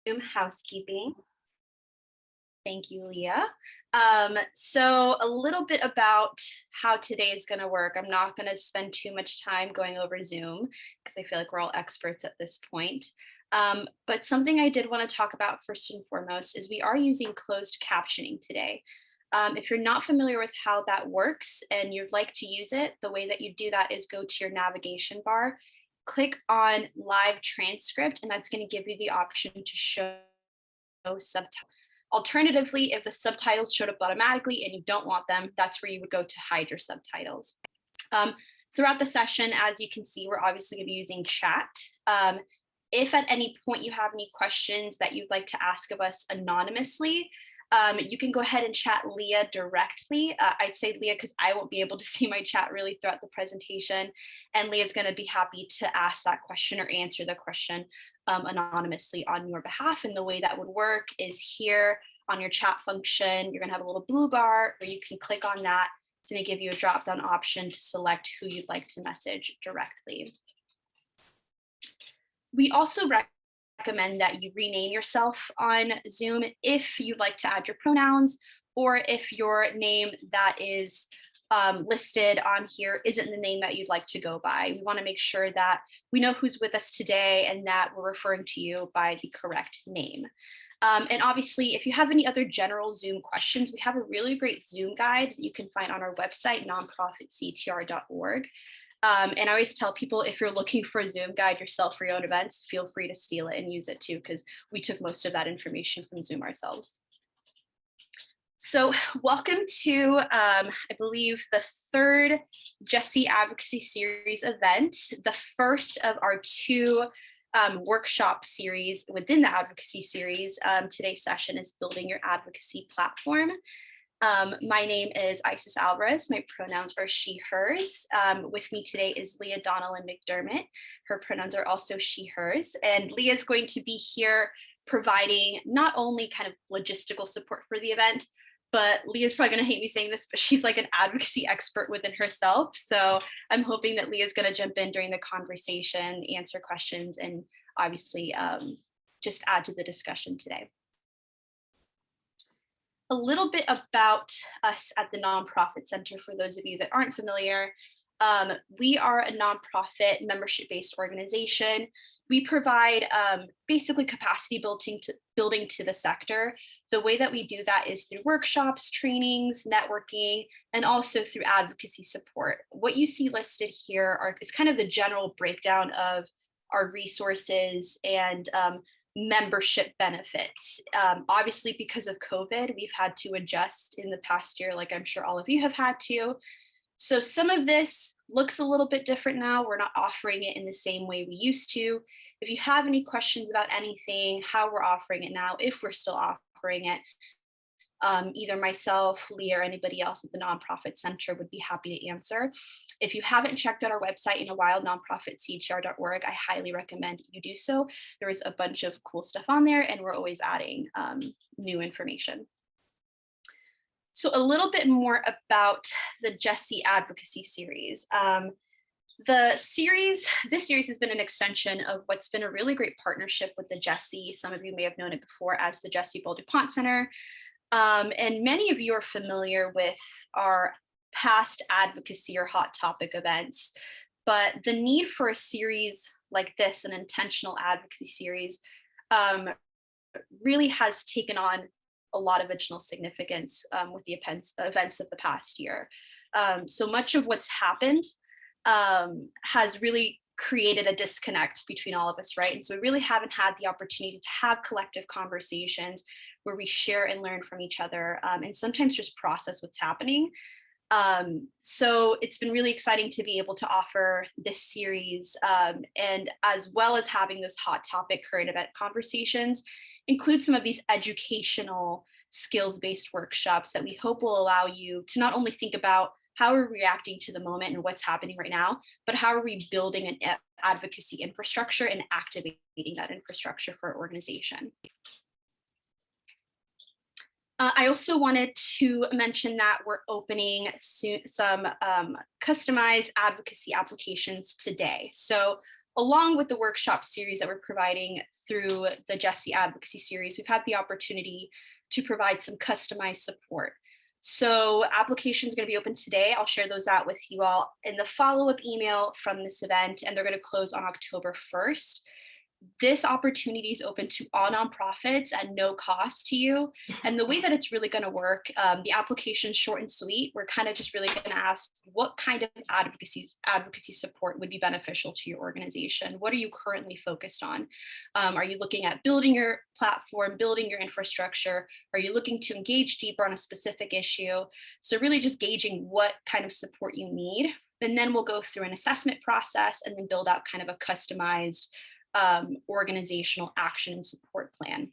Zoom housekeeping. Thank you, Leah. So a little bit about how today is going to work. I'm not going to spend too much time going over Zoom because I feel like we're all experts at this point. But something I did want to talk about first and foremost is we are using closed captioning today. If you're not familiar with how that works and you'd like to use it, the way that you do that is go to your navigation bar, click on live transcript, and that's going to give you the option to show subtitles. Alternatively, if the subtitles showed up automatically and you don't want them, that's where you would go to hide your subtitles. Throughout the session, as you can see, we're obviously going to be using chat. If at any point you have any questions that you'd like to ask of us anonymously, you can go ahead and chat Leah directly. I'd say Leah because I won't be able to see my chat really throughout the presentation, and Leah's going to be happy to ask that question or answer the question anonymously on your behalf. And the way that would work is here on your chat function, you're going to have a little blue bar where you can click on that. It's going to give you a drop-down option to select who you'd like to message directly. We also recommend that you rename yourself on Zoom if you'd like to add your pronouns, or if your name that is listed on here isn't the name that you'd like to go by. We want to make sure that we know who's with us today and that we're referring to you by the correct name. And obviously, if you have any other general Zoom questions, we have a really great Zoom guide that you can find on our website, nonprofitctr.org. And I always tell people, if you're looking for a Zoom guide yourself for your own events, feel free to steal it and use it too, because we took most of that information from Zoom ourselves. So welcome to, I believe, the third Jessie Advocacy Series event, the first of our two workshop series within the Advocacy Series. Today's session is Building Your Advocacy Platform. My name is Isis Alvarez. My pronouns are she, hers. With me today is Leah Donnellan McDermott. Her pronouns are also she, hers. And Leah is going to be here providing not only kind of logistical support for the event, but Leah's probably going to hate me saying this, but she's like an advocacy expert within herself. So I'm hoping that Leah's going to jump in during the conversation, answer questions, and obviously just add to the discussion today. A little bit about us at the Nonprofit Center for those of you that aren't familiar. We are a nonprofit membership-based organization. We provide basically capacity building to the sector. The way that we do that is through workshops, trainings, networking, and also through advocacy support. What you see listed here is kind of the general breakdown of our resources and membership benefits. Obviously, because of COVID, we've had to adjust in the past year, like I'm sure all of you have had to. So some of this looks a little bit different now. We're not offering it in the same way we used to. If you have any questions about anything, how we're offering it now, if we're still offering it, either myself, Leah, or anybody else at the Nonprofit Center would be happy to answer. If you haven't checked out our website in a while, nonprofitctr.org, I highly recommend you do so. There is a bunch of cool stuff on there, and we're always adding new information. So a little bit more about the Jessie Advocacy Series. This series has been an extension of what's been a really great partnership with the Jessie. Some of you may have known it before as the Jessie Bull DuPont Center. And many of you are familiar with our past advocacy or hot topic events. But the need for a series like this, an intentional advocacy series, really has taken on a lot of additional significance with the events of the past year. So much of what's happened has really created a disconnect between all of us, right? And so we really haven't had the opportunity to have collective conversations where we share and learn from each other, and sometimes just process what's happening. So it's been really exciting to be able to offer this series, and as well as having this hot topic current event conversations, include some of these educational skills-based workshops that we hope will allow you to not only think about how we're reacting to the moment and what's happening right now, but how are we building an advocacy infrastructure and activating that infrastructure for our organization. I also wanted to mention that we're opening some customized advocacy applications today. So along with the workshop series that we're providing through the Jessie Advocacy Series, we've had the opportunity to provide some customized support. So applications are going to be open today. I'll share those out with you all in the follow-up email from this event, and they're going to close on October 1st. This opportunity is open to all nonprofits at no cost to you. And the way that it's really going to work, the application is short and sweet. We're kind of just really going to ask what kind of advocacy support would be beneficial to your organization. What are you currently focused on? Are you looking at building your platform, building your infrastructure? Are you looking to engage deeper on a specific issue? So really just gauging what kind of support you need. And then we'll go through an assessment process and then build out kind of a customized organizational action and support plan.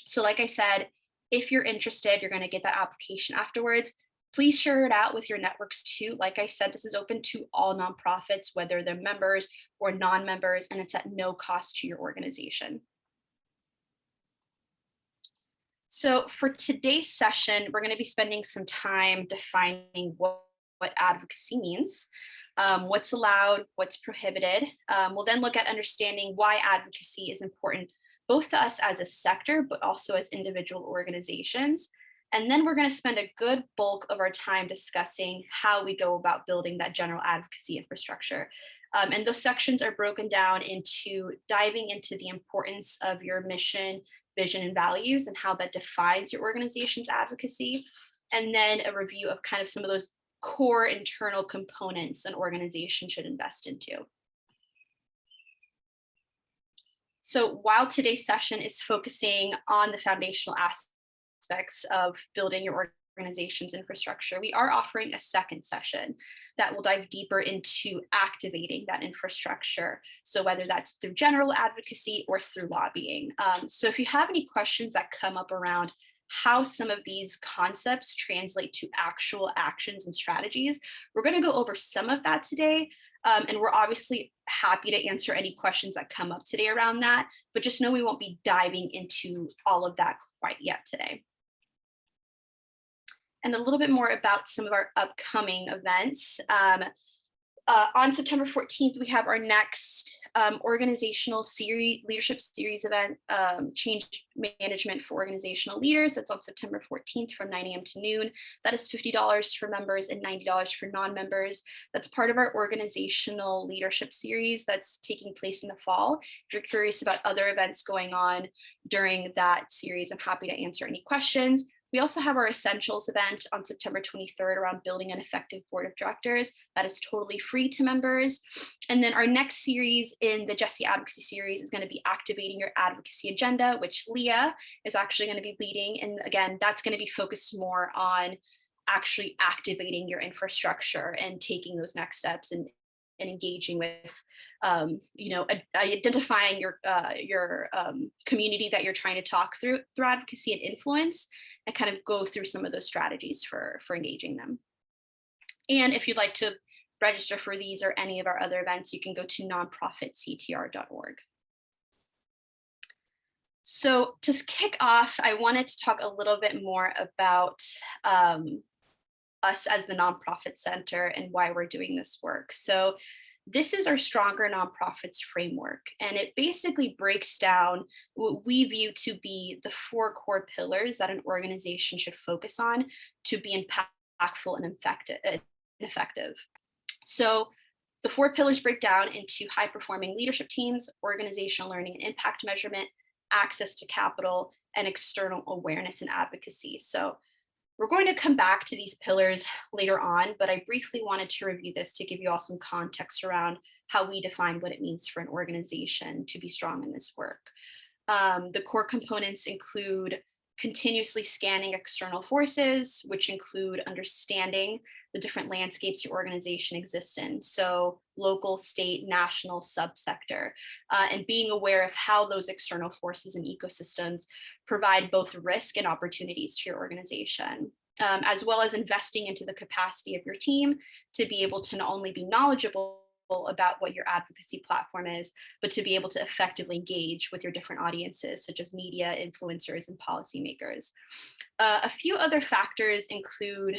So like I said, if you're interested, you're going to get that application afterwards. Please share it out with your networks too. Like I said, this is open to all nonprofits, whether they're members or non-members, and it's at no cost to your organization. So for today's session, we're going to be spending some time defining what advocacy means. What's allowed, what's prohibited. We'll then look at understanding why advocacy is important, both to us as a sector, but also as individual organizations. And then we're going to spend a good bulk of our time discussing how we go about building that general advocacy infrastructure. And those sections are broken down into diving into the importance of your mission, vision, and values, and how that defines your organization's advocacy. And then a review of kind of some of those core internal components an organization should invest into. So while today's session is focusing on the foundational aspects of building your organization's infrastructure, we are offering a second session that will dive deeper into activating that infrastructure. So whether that's through general advocacy or through lobbying. So if you have any questions that come up around how some of these concepts translate to actual actions and strategies, we're going to go over some of that today. And we're obviously happy to answer any questions that come up today around that, but just know we won't be diving into all of that quite yet today. And a little bit more about some of our upcoming events. On September 14th, we have our next organizational leadership series event, change management for organizational leaders. That's on September 14th from 9 a.m. to noon. That is $50 for members and $90 for non-members. That's part of our organizational leadership series that's taking place in the fall. If you're curious about other events going on during that series, I'm happy to answer any questions. We also have our Essentials event on September 23rd around building an effective board of directors. That is totally free to members. And then our next series in the Jessie Advocacy Series is going to be activating your advocacy agenda, which Leah is actually going to be leading. And again, that's going to be focused more on actually activating your infrastructure and taking those next steps and engaging with, identifying your community that you're trying to talk through advocacy and influence, and kind of go through some of those strategies for engaging them. And if you'd like to register for these or any of our other events, you can go to nonprofitctr.org. So to kick off, I wanted to talk a little bit more about us as the nonprofit center and why we're doing this work. So this is our Stronger Nonprofits framework, and it basically breaks down what we view to be the 4 core pillars that an organization should focus on to be impactful and effective. So the 4 pillars break down into high-performing leadership teams, organizational learning and impact measurement, access to capital, and external awareness and advocacy. So we're going to come back to these pillars later on, but I briefly wanted to review this to give you all some context around how we define what it means for an organization to be strong in this work. The core components include continuously scanning external forces, which include understanding the different landscapes your organization exists in. So local, state, national, subsector, and being aware of how those external forces and ecosystems provide both risk and opportunities to your organization, as well as investing into the capacity of your team to be able to not only be knowledgeable about what your advocacy platform is, but to be able to effectively engage with your different audiences, such as media, influencers, and policymakers. A few other factors include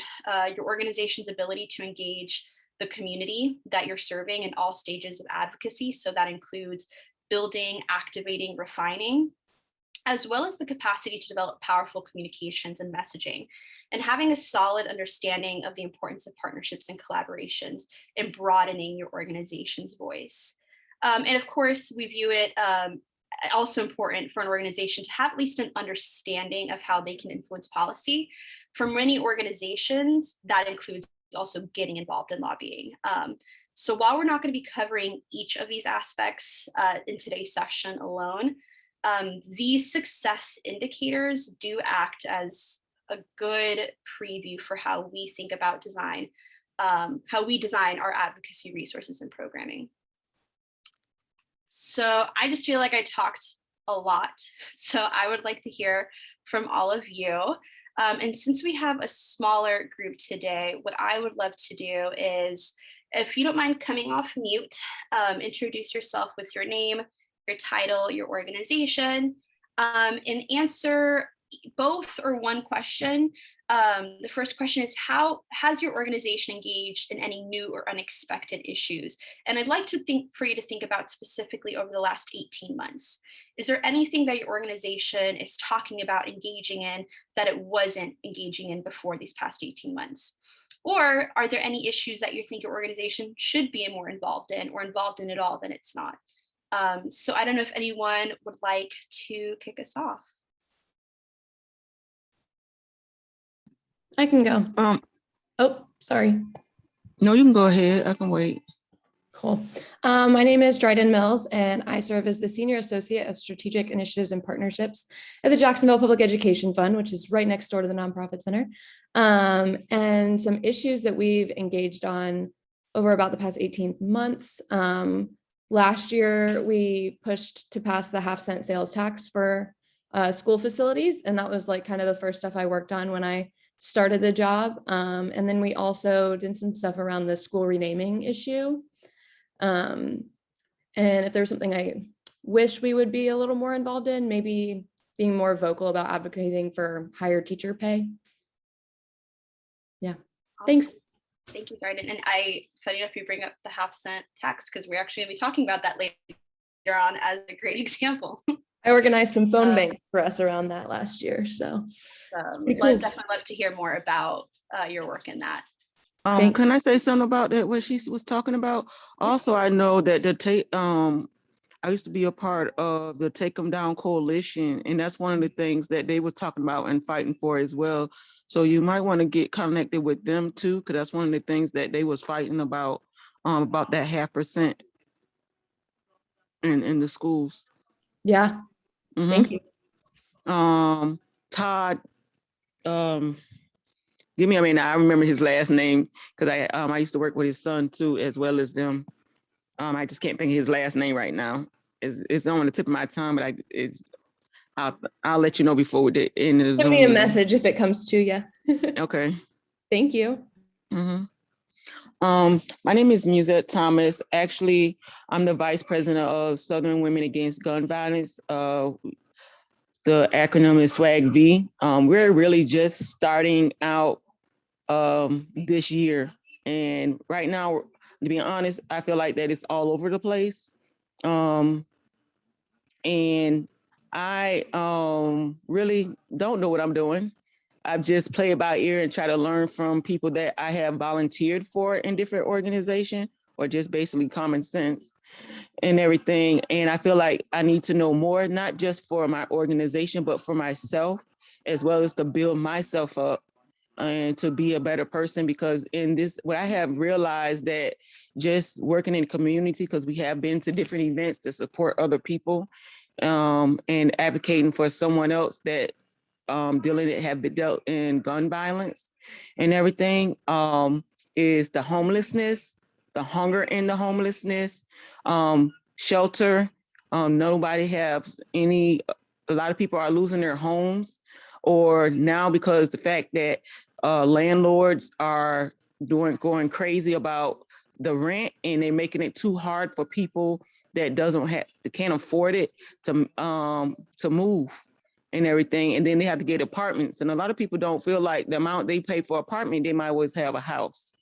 your organization's ability to engage the community that you're serving in all stages of advocacy. So that includes building, activating, refining, as well as the capacity to develop powerful communications and messaging, and having a solid understanding of the importance of partnerships and collaborations and broadening your organization's voice. And of course, we view it also important for an organization to have at least an understanding of how they can influence policy. For many organizations, that includes also getting involved in lobbying. So while we're not going to be covering each of these aspects in today's session alone, these success indicators do act as a good preview for how we think about design, how we design our advocacy resources and programming. So I just feel like I talked a lot. So I would like to hear from all of you. And since we have a smaller group today, what I would love to do is, if you don't mind coming off mute, introduce yourself with your name, your title, your organization, and answer both or one question. The first question is, how has your organization engaged in any new or unexpected issues? And I'd like to for you to think about specifically over the last 18 months. Is there anything that your organization is talking about engaging in that it wasn't engaging in before these past 18 months? Or are there any issues that you think your organization should be more involved in, or involved in at all that it's not? So I don't know if anyone would like to kick us off. I can go. Oh, sorry. No, you can go ahead. I can wait. Cool. My name is Dryden Mills, and I serve as the Senior Associate of Strategic Initiatives and Partnerships at the Jacksonville Public Education Fund, which is right next door to the Nonprofit Center. And some issues that we've engaged on over about the past 18 months. Last year, we pushed to pass the half-cent sales tax for school facilities, and that was like kind of the first stuff I worked on when I started the job. And then we also did some stuff around the school renaming issue. And if there's something I wish we would be a little more involved in, maybe being more vocal about advocating for higher teacher pay. Yeah, awesome. Thanks. Thank you, Dryden. And funny enough, you bring up the half-cent tax, because we're actually going to be talking about that later on as a great example. I organized some phone banks for us around that last year, so cool. Definitely love to hear more about your work in that. Can I say something about that, what she was talking about? Also, I know that I used to be a part of the Take 'em Down Coalition, and that's one of the things that they were talking about and fighting for as well. So you might want to get connected with them too, because that's one of the things that they was fighting about that 0.5% in the schools. Yeah. Mm-hmm. Thank you. Todd, I remember his last name because I used to work with his son too, as well as them. I just can't think of his last name right now. It's on the tip of my tongue, but I'll let you know before we end the Zoom. Give me a message if it comes to you. Okay. Thank you. Mm-hmm. My name is Musette Thomas. Actually, I'm the Vice President of Southern Women Against Gun Violence. The acronym is SWAG-V. We're really just starting out this year. And right now, to be honest, I feel like that it's all over the place. And I really don't know what I'm doing. I just play it by ear and try to learn from people that I have volunteered for in different organizations, or just basically common sense and everything. And I feel like I need to know more, not just for my organization, but for myself, as well as to build myself up and to be a better person. Because in this, what I have realized that just working in the community, because we have been to different events to support other people and advocating for someone else that have been dealt in gun violence and everything, is the homelessness, the hunger in the homelessness, shelter. Nobody has any, a lot of people are losing their homes, or now because the fact that landlords are going crazy about the rent, and they're making it too hard for people that can't afford it to move and everything. And then they have to get apartments. And a lot of people don't feel like the amount they pay for apartment, they might always have a house.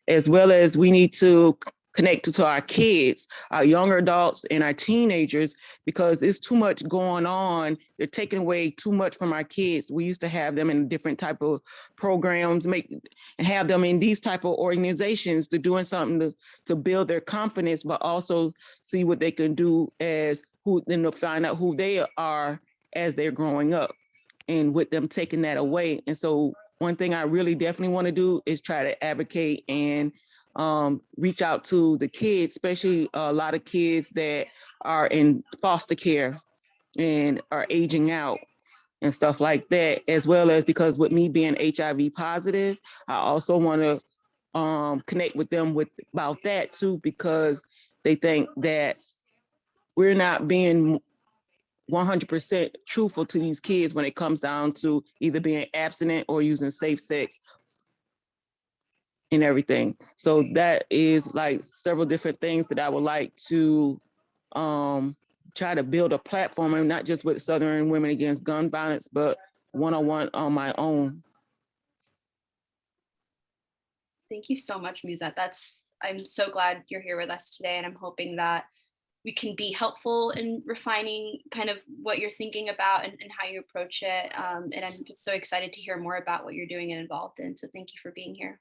as well as we need to connect to our kids, our younger adults and our teenagers, because it's too much going on. They're taking away too much from our kids. We used to have them in different type of programs, and have them in these type of organizations to doing something to build their confidence, but also see what they can do then to find out who they are as they're growing up, and with them taking that away. And so one thing I really definitely want to do is try to advocate and reach out to the kids, especially a lot of kids that are in foster care and are aging out and stuff like that, as well as, because with me being HIV positive, I also want to connect with them about that too, because they think that we're not being 100% truthful to these kids when it comes down to either being abstinent or using safe sex and everything. So that is like several different things that I would like to try to build a platform, and not just with Southern Women Against Gun Violence, but one-on-one on my own. Thank you so much, Musette. I'm so glad you're here with us today, and I'm hoping that we can be helpful in refining kind of what you're thinking about and how you approach it. And I'm just so excited to hear more about what you're doing and involved in. So thank you for being here.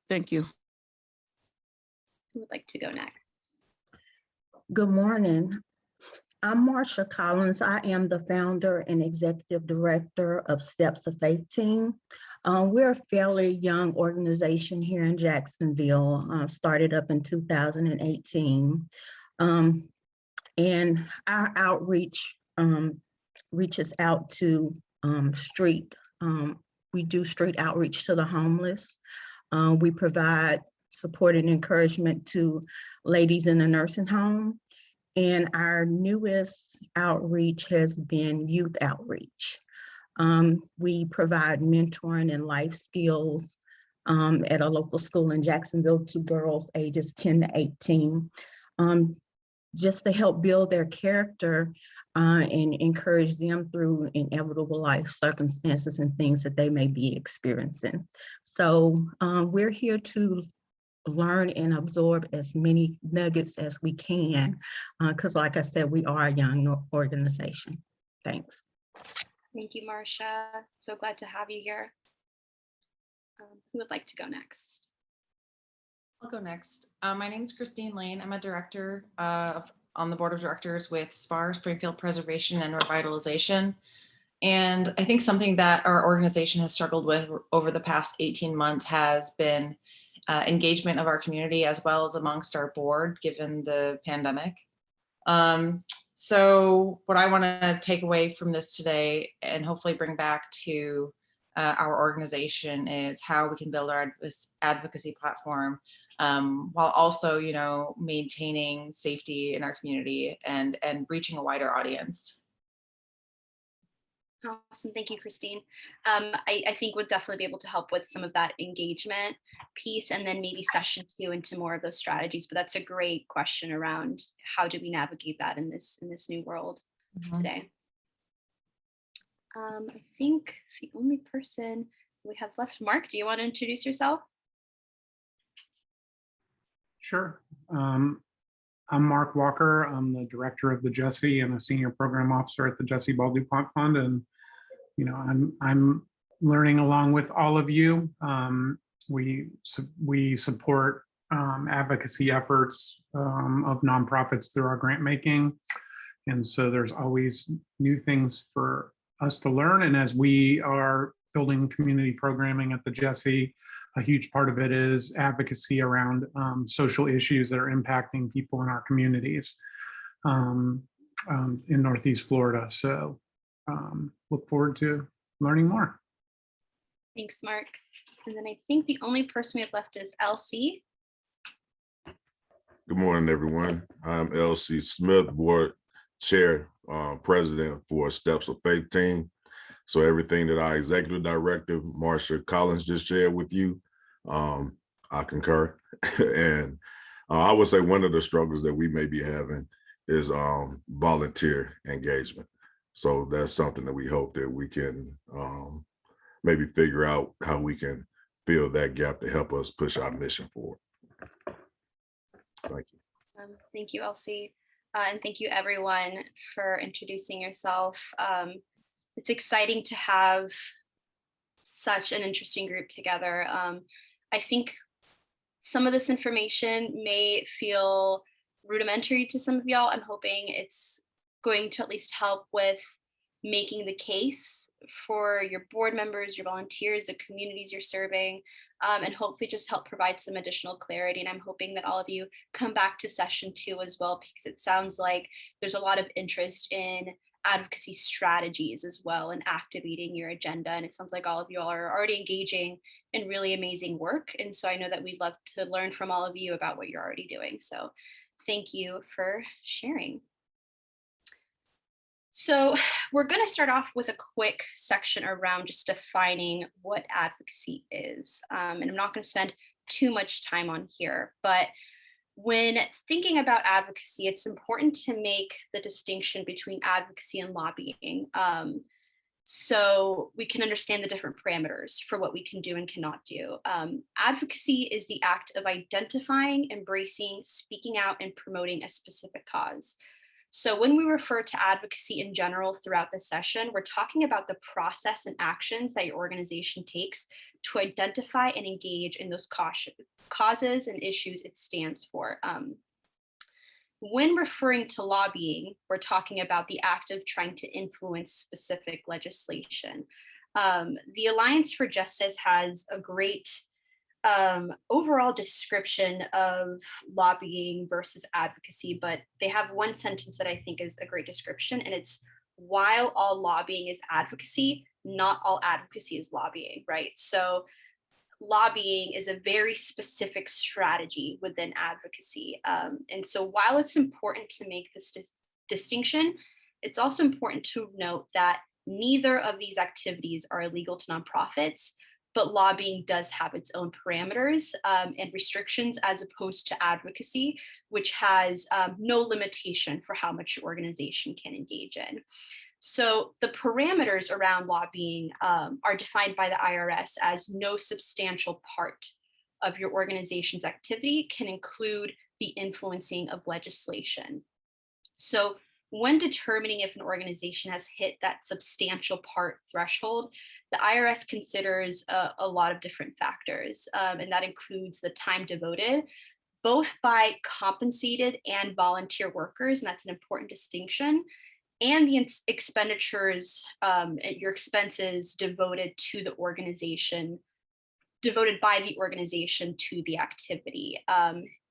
Thank you. Who would like to go next? Good morning. I'm Marsha Collins. I am the founder and executive director of Steps of Faith team. We're a fairly young organization here in Jacksonville, started up in 2018. And our outreach reaches out to we do street outreach to the homeless. We provide support and encouragement to ladies in the nursing home. And our newest outreach has been youth outreach. We provide mentoring and life skills at a local school in Jacksonville to girls ages 10 to 18, just to help build their character and encourage them through inevitable life circumstances and things that they may be experiencing. So we're here to learn and absorb as many nuggets as we can, because like I said, we are a young organization. Thanks. Thank you, Marsha. So glad to have you here. Who would like to go next? I'll go next. My name is Christine Lane. I'm a director on the board of directors with SPAR, Springfield Preservation and Revitalization. And I think something that our organization has struggled with over the past 18 months has been engagement of our community as well as amongst our board, given the pandemic. So what I want to take away from this today and hopefully bring back to our organization is how we can build our advocacy platform while also, maintaining safety in our community and reaching a wider audience. Awesome. Thank you, Christine. I think we'll definitely be able to help with some of that engagement piece, and then maybe session 2 into more of those strategies. But that's a great question around how do we navigate that in this new world today. I think the only person we have left, Mark, do you want to introduce yourself? Sure. I'm Mark Walker. I'm the director of the Jessie and a senior program officer at the Jessie Ball DuPont Fund. And, I'm learning along with all of you. We support advocacy efforts of nonprofits through our grant making. And so there's always new things for us to learn. And as we are building community programming at the Jessie, a huge part of it is advocacy around social issues that are impacting people in our communities in Northeast Florida. So look forward to learning more. Thanks, Mark. And then I think the only person we have left is LC. Good morning, everyone. I'm LC Smith, board chair, president for Steps of Faith team. So everything that our executive director, Marsha Collins, just shared with you, I concur. And I would say one of the struggles that we may be having is volunteer engagement. So that's something that we hope that we can maybe figure out how we can fill that gap to help us push our mission forward. Thank you. Thank you, Elsie. And thank you everyone for introducing yourself. It's exciting to have such an interesting group together. I think some of this information may feel rudimentary to some of y'all. I'm hoping it's going to at least help with making the case for your board members, your volunteers, the communities you're serving, and hopefully just help provide some additional clarity. And I'm hoping that all of you come back to session 2 as well, because it sounds like there's a lot of interest in advocacy strategies as well and activating your agenda. And it sounds like all of you all are already engaging in really amazing work. And so I know that we'd love to learn from all of you about what you're already doing. So thank you for sharing. So we're going to start off with a quick section around just defining what advocacy is. And I'm not going to spend too much time on here, but when thinking about advocacy, it's important to make the distinction between advocacy and lobbying, so we can understand the different parameters for what we can do and cannot do. Advocacy is the act of identifying, embracing, speaking out, and promoting a specific cause. So when we refer to advocacy in general throughout the session, we're talking about the process and actions that your organization takes to identify and engage in those causes and issues it stands for. When referring to lobbying, we're talking about the act of trying to influence specific legislation. The Alliance for Justice has a great overall description of lobbying versus advocacy, but they have one sentence that I think is a great description, and it's, while all lobbying is advocacy, not all advocacy is lobbying, right? So lobbying is a very specific strategy within advocacy. And so while it's important to make this distinction, it's also important to note that neither of these activities are illegal to nonprofits, but lobbying does have its own parameters and restrictions as opposed to advocacy, which has no limitation for how much your organization can engage in. So the parameters around lobbying are defined by the IRS as no substantial part of your organization's activity can include the influencing of legislation. So when determining if an organization has hit that substantial part threshold, the IRS considers a lot of different factors, and that includes the time devoted, both by compensated and volunteer workers, and that's an important distinction, and the expenditures, your expenses devoted to the organization, devoted by the organization to the activity.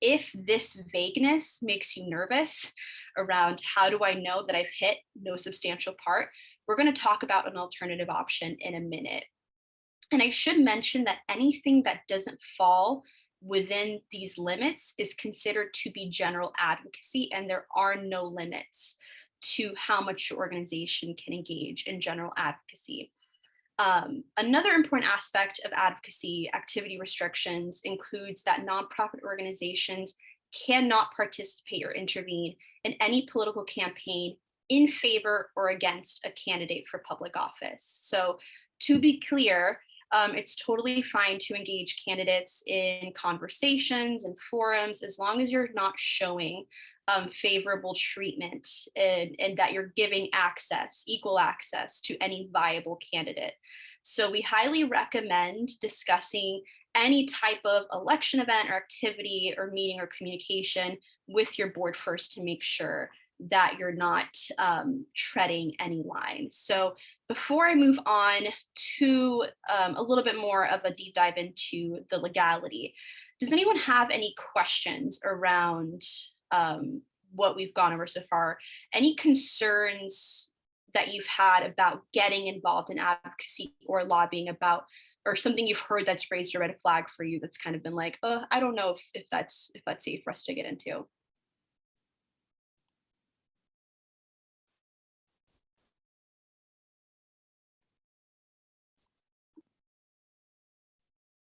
If this vagueness makes you nervous around how do I know that I've hit no substantial part, we're going to talk about an alternative option in a minute. And I should mention that anything that doesn't fall within these limits is considered to be general advocacy, and there are no limits to how much your organization can engage in general advocacy. Another important aspect of advocacy activity restrictions includes that nonprofit organizations cannot participate or intervene in any political campaign in favor or against a candidate for public office. So to be clear, it's totally fine to engage candidates in conversations and forums as long as you're not showing favorable treatment and that you're giving access, equal access to any viable candidate. So we highly recommend discussing any type of election event or activity or meeting or communication with your board first to make sure that you're not treading any line. So before I move on to a little bit more of a deep dive into the legality, does anyone have any questions around what we've gone over so far? Any concerns that you've had about getting involved in advocacy or lobbying about, or something you've heard that's raised a red flag for you that's kind of been like, oh, I don't know if that's safe for us to get into?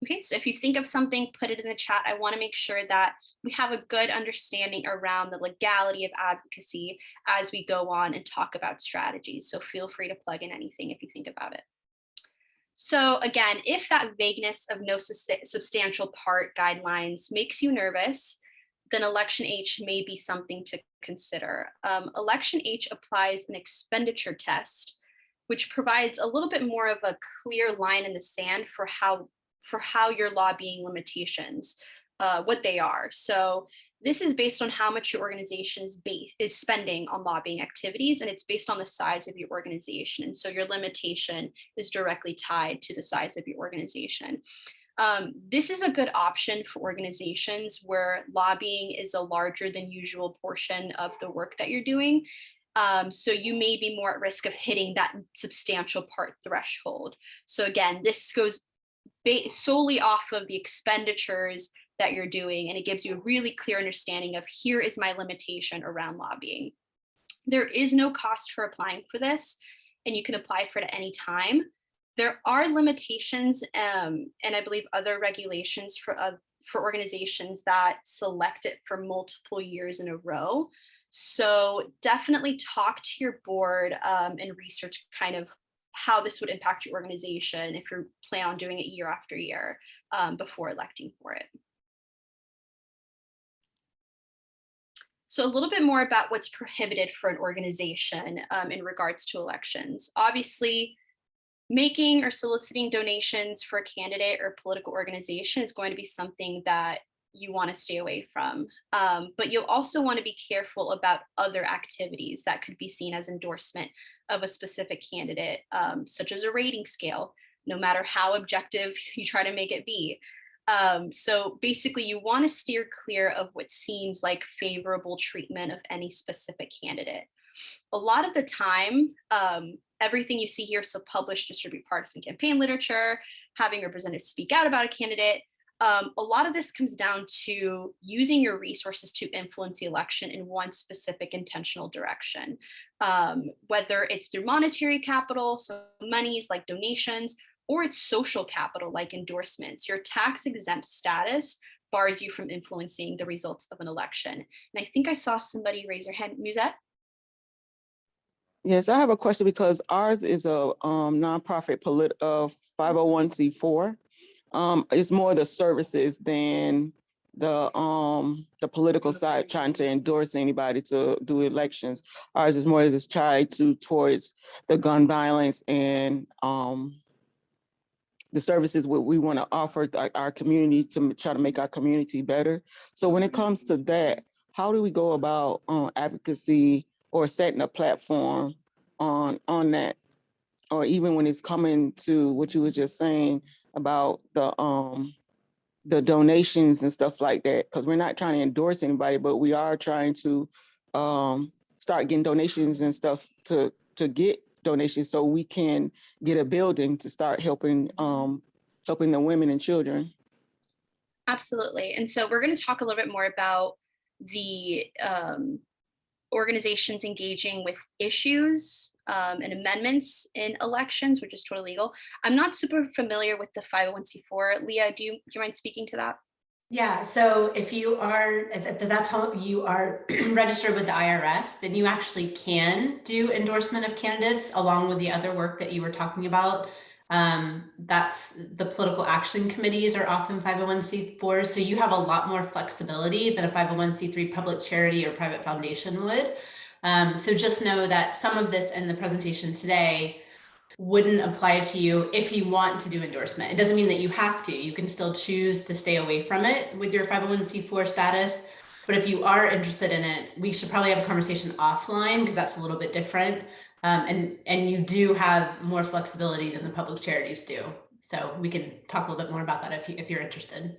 Okay, so if you think of something, put it in the chat. I want to make sure that we have a good understanding around the legality of advocacy as we go on and talk about strategies. So feel free to plug in anything if you think about it. So again, if that vagueness of no substantial part guidelines makes you nervous, then Election H may be something to consider. Election H applies an expenditure test, which provides a little bit more of a clear line in the sand for how your lobbying limitations, what they are. So this is based on how much your organization is spending on lobbying activities, and it's based on the size of your organization. And so your limitation is directly tied to the size of your organization. This is a good option for organizations where lobbying is a larger than usual portion of the work that you're doing. So you may be more at risk of hitting that substantial part threshold. So again, this goes solely off of the expenditures that you're doing, and it gives you a really clear understanding of here is my limitation around lobbying. There is no cost for applying for this, and you can apply for it at any time. There are limitations and I believe other regulations for organizations that select it for multiple years in a row. So definitely talk to your board and research kind of how this would impact your organization if you plan on doing it year after year before electing for it. So a little bit more about what's prohibited for an organization in regards to elections. Obviously, making or soliciting donations for a candidate or political organization is going to be something that you want to stay away from. But you'll also want to be careful about other activities that could be seen as endorsement of a specific candidate, such as a rating scale, no matter how objective you try to make it be. So basically, you want to steer clear of what seems like favorable treatment of any specific candidate. A lot of the time, everything you see here, so publish, distribute partisan campaign literature, having representatives speak out about a candidate, a lot of this comes down to using your resources to influence the election in one specific intentional direction, whether it's through monetary capital, so monies like donations, or it's social capital like endorsements. Your tax exempt status bars you from influencing the results of an election. And I think I saw somebody raise their hand. Musette? Yes, I have a question because ours is a nonprofit 501c4. It's more the services than the political side trying to endorse anybody to do elections. Ours is more just tied towards the gun violence and the services we want to offer our community to try to make our community better. So when it comes to that, how do we go about advocacy or setting a platform on that? Or even when it's coming to what you were just saying about the donations and stuff like that, because we're not trying to endorse anybody, but we are trying to start getting donations and stuff to get donations so we can get a building to start helping the women and children. Absolutely. And so we're going to talk a little bit more about the organizations engaging with issues and amendments in elections, which is totally legal. I'm not super familiar with the 501c4. Leah, do you mind speaking to that? Yeah, so if that's how you are registered with the IRS, then you actually can do endorsement of candidates along with the other work that you were talking about. That's the political action committees are often 501c4s, so you have a lot more flexibility than a 501c3 public charity or private foundation would. So just know that some of this in the presentation today wouldn't apply to you if you want to do endorsement. It doesn't mean that you have to. You can still choose to stay away from it with your 501c4 status. But if you are interested in it, we should probably have a conversation offline because that's a little bit different. And you do have more flexibility than the public charities do. So we can talk a little bit more about that if you're interested.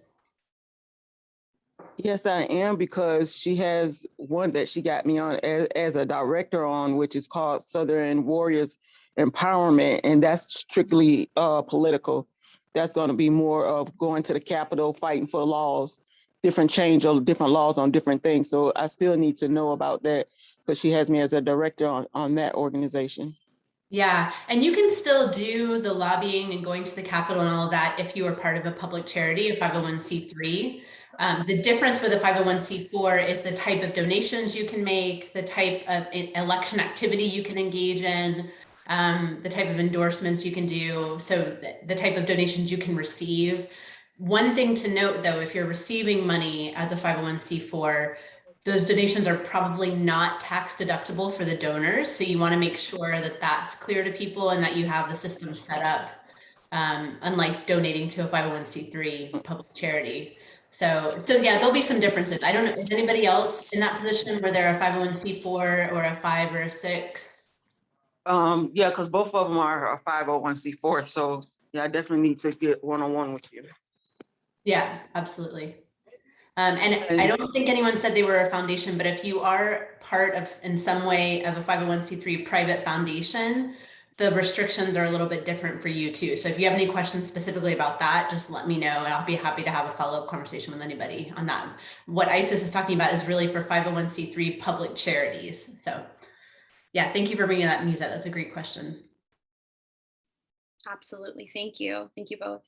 Yes, I am, because she has one that she got me on as a director on, which is called Southern Warriors Empowerment, and that's strictly political. That's going to be more of going to the Capitol, fighting for laws, different laws on different things. So I still need to know about that because she has me as a director on that organization. Yeah, and you can still do the lobbying and going to the Capitol and all of that if you are part of a public charity, a 501c3. The difference with a 501c4 is the type of donations you can make, the type of election activity you can engage in. the type of endorsements you can do, so the type of donations you can receive. One thing to note, though, if you're receiving money as a 501c4, those donations are probably not tax deductible for the donors. So you want to make sure that that's clear to people and that you have the system set up, unlike donating to a 501c3 public charity. So yeah, there'll be some differences. I don't know, is anybody else in that position where they're a 501c4 or a 5 or a 6? Yeah, because both of them are a 501c4. So yeah, I definitely need to get one-on-one with you. Yeah, absolutely. And I don't think anyone said they were a foundation, but if you are part of, in some way, of a 501c3 private foundation, the restrictions are a little bit different for you too. So if you have any questions specifically about that, just let me know and I'll be happy to have a follow-up conversation with anybody on that. What ISIS is talking about is really for 501c3 public charities. So yeah, thank you for bringing that news up. That's a great question. Absolutely. Thank you. Thank you both.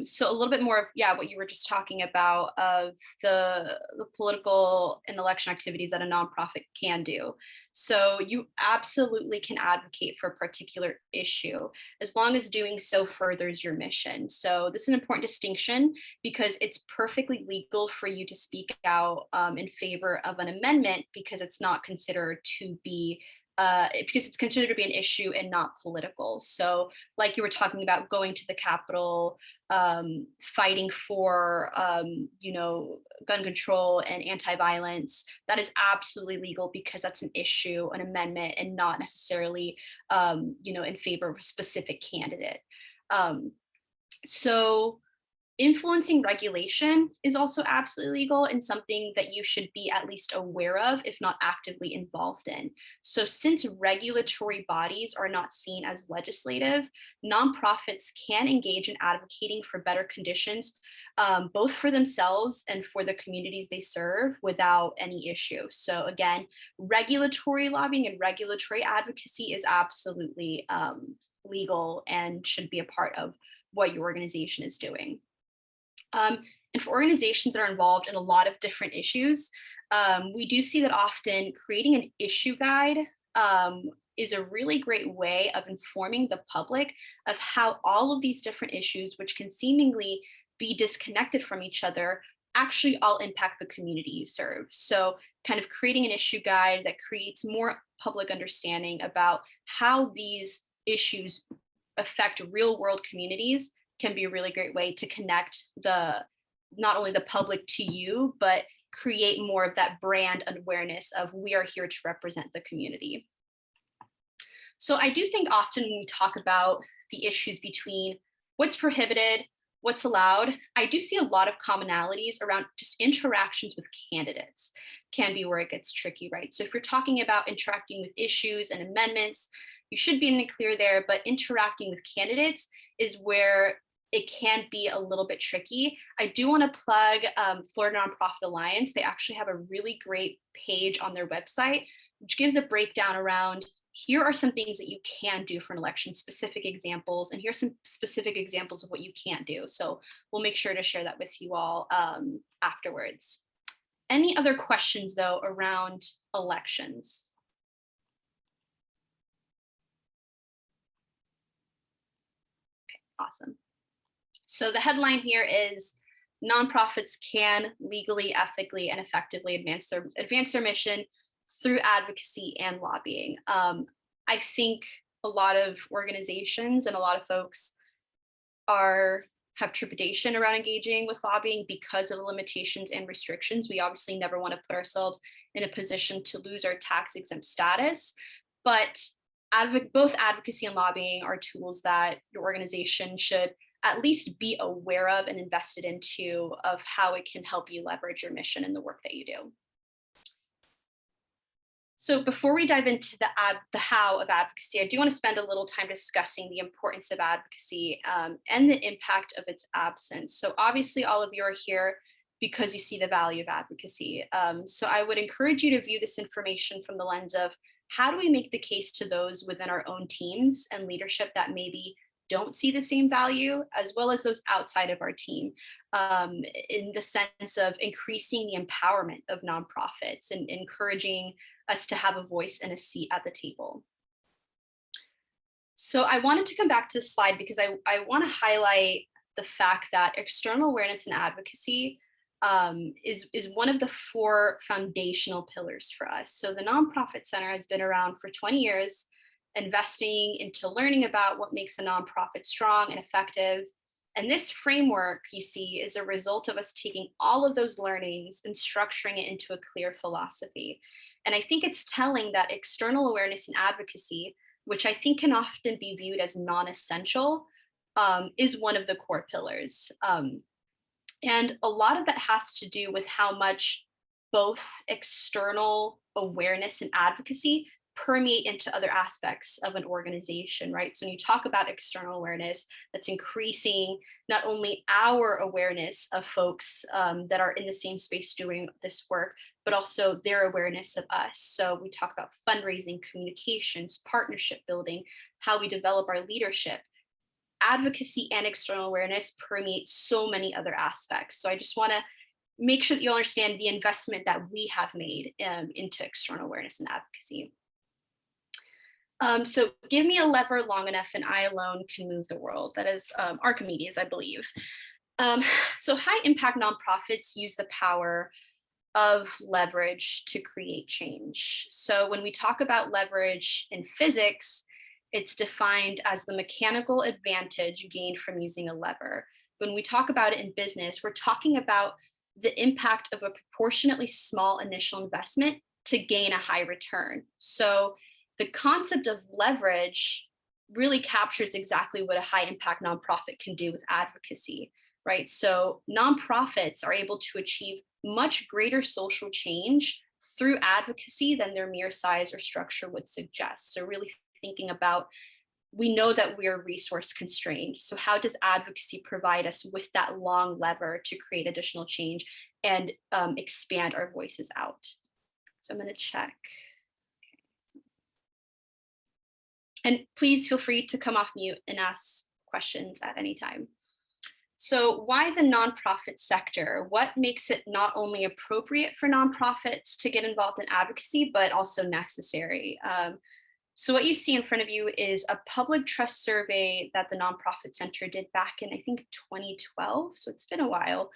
So a little bit more of, what you were just talking about of the political and election activities that a nonprofit can do. So you absolutely can advocate for a particular issue as long as doing so furthers your mission. So this is an important distinction because it's perfectly legal for you to speak out in favor of an amendment because it's not considered to be because it's considered to be an issue and not political. So like you were talking about going to the Capitol, fighting for, gun control and anti-violence, that is absolutely legal because that's an issue, an amendment, and not necessarily, in favor of a specific candidate. So influencing regulation is also absolutely legal and something that you should be at least aware of, if not actively involved in. So since regulatory bodies are not seen as legislative, nonprofits can engage in advocating for better conditions, both for themselves and for the communities they serve without any issue. So again, regulatory lobbying and regulatory advocacy is absolutely legal and should be a part of what your organization is doing. And for organizations that are involved in a lot of different issues, we do see that often creating an issue guide is a really great way of informing the public of how all of these different issues, which can seemingly be disconnected from each other, actually all impact the community you serve. So kind of creating an issue guide that creates more public understanding about how these issues affect real world communities can be a really great way to connect not only the public to you, but create more of that brand awareness of we are here to represent the community. So I do think often when we talk about the issues between what's prohibited, what's allowed, I do see a lot of commonalities around just interactions with candidates can be where it gets tricky, right? So if you're talking about interacting with issues and amendments, you should be in the clear there, but interacting with candidates is where it can be a little bit tricky. I do want to plug Florida Nonprofit Alliance. They actually have a really great page on their website, which gives a breakdown around here are some things that you can do for an election, specific examples, and here's some specific examples of what you can't do. So we'll make sure to share that with you all afterwards. Any other questions though around elections? Okay, awesome. So the headline here is nonprofits can legally, ethically, and effectively advance their mission through advocacy and lobbying. I think a lot of organizations and a lot of folks have trepidation around engaging with lobbying because of the limitations and restrictions. We obviously never want to put ourselves in a position to lose our tax exempt status, but both advocacy and lobbying are tools that your organization should at least be aware of and invested into of how it can help you leverage your mission and the work that you do. So before we dive into the how of advocacy, I do want to spend a little time discussing the importance of advocacy and the impact of its absence. So obviously all of you are here because you see the value of advocacy. So I would encourage you to view this information from the lens of how do we make the case to those within our own teams and leadership that maybe don't see the same value, as well as those outside of our team, in the sense of increasing the empowerment of nonprofits and encouraging us to have a voice and a seat at the table. So I wanted to come back to this slide because I want to highlight the fact that external awareness and advocacy is one of the 4 foundational pillars for us. So the Nonprofit Center has been around for 20 years, investing into learning about what makes a nonprofit strong and effective. And this framework, you see, is a result of us taking all of those learnings and structuring it into a clear philosophy. And I think it's telling that external awareness and advocacy, which I think can often be viewed as non-essential, is one of the core pillars. And a lot of that has to do with how much both external awareness and advocacy permeate into other aspects of an organization, right? So when you talk about external awareness, that's increasing not only our awareness of folks that are in the same space doing this work, but also their awareness of us. So we talk about fundraising, communications, partnership building, how we develop our leadership. Advocacy and external awareness permeate so many other aspects. So I just want to make sure that you understand the investment that we have made into external awareness and advocacy. So give me a lever long enough and I alone can move the world. That is Archimedes, I believe. So high impact nonprofits use the power of leverage to create change. So when we talk about leverage in physics, it's defined as the mechanical advantage gained from using a lever. When we talk about it in business, we're talking about the impact of a proportionately small initial investment to gain a high return. So the concept of leverage really captures exactly what a high impact nonprofit can do with advocacy, right? So nonprofits are able to achieve much greater social change through advocacy than their mere size or structure would suggest. So really thinking about, we know that we're resource constrained. So how does advocacy provide us with that long lever to create additional change and expand our voices out? So I'm going to check. And please feel free to come off mute and ask questions at any time. So why the nonprofit sector? What makes it not only appropriate for nonprofits to get involved in advocacy, but also necessary? So what you see in front of you is a public trust survey that the Nonprofit Center did back in, I think, 2012. So it's been a while,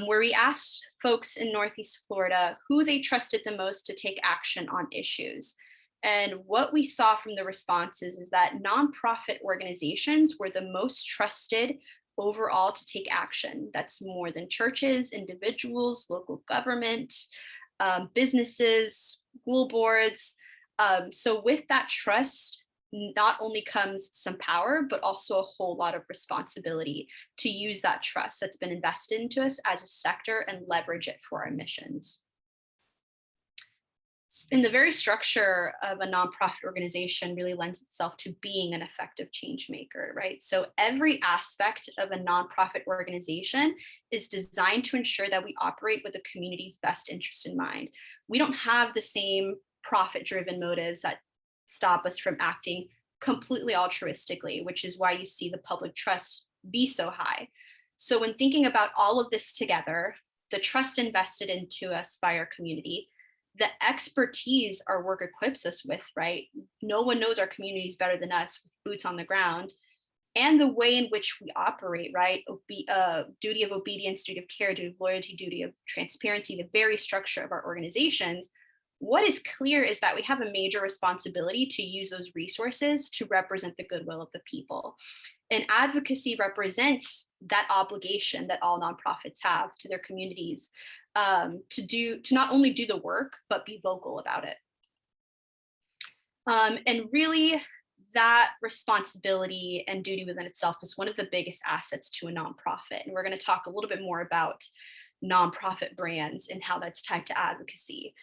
where we asked folks in Northeast Florida who they trusted the most to take action on issues. And what we saw from the responses is that nonprofit organizations were the most trusted overall to take action. That's more than churches, individuals, local government, businesses, school boards. So with that trust, not only comes some power, but also a whole lot of responsibility to use that trust that's been invested into us as a sector and leverage it for our missions. And the very structure of a nonprofit organization really lends itself to being an effective change maker, right? So every aspect of a nonprofit organization is designed to ensure that we operate with the community's best interest in mind. We don't have the same profit-driven motives that stop us from acting completely altruistically, which is why you see the public trust be so high. So when thinking about all of this together, the trust invested into us by our community, the expertise our work equips us with, right? No one knows our communities better than us with boots on the ground, and the way in which we operate, right? Duty of obedience, duty of care, duty of loyalty, duty of transparency, the very structure of our organizations. What is clear is that we have a major responsibility to use those resources to represent the goodwill of the people. And advocacy represents that obligation that all nonprofits have to their communities, to not only do the work, but be vocal about it. And really, that responsibility and duty within itself is one of the biggest assets to a nonprofit. And we're going to talk a little bit more about nonprofit brands and how that's tied to advocacy.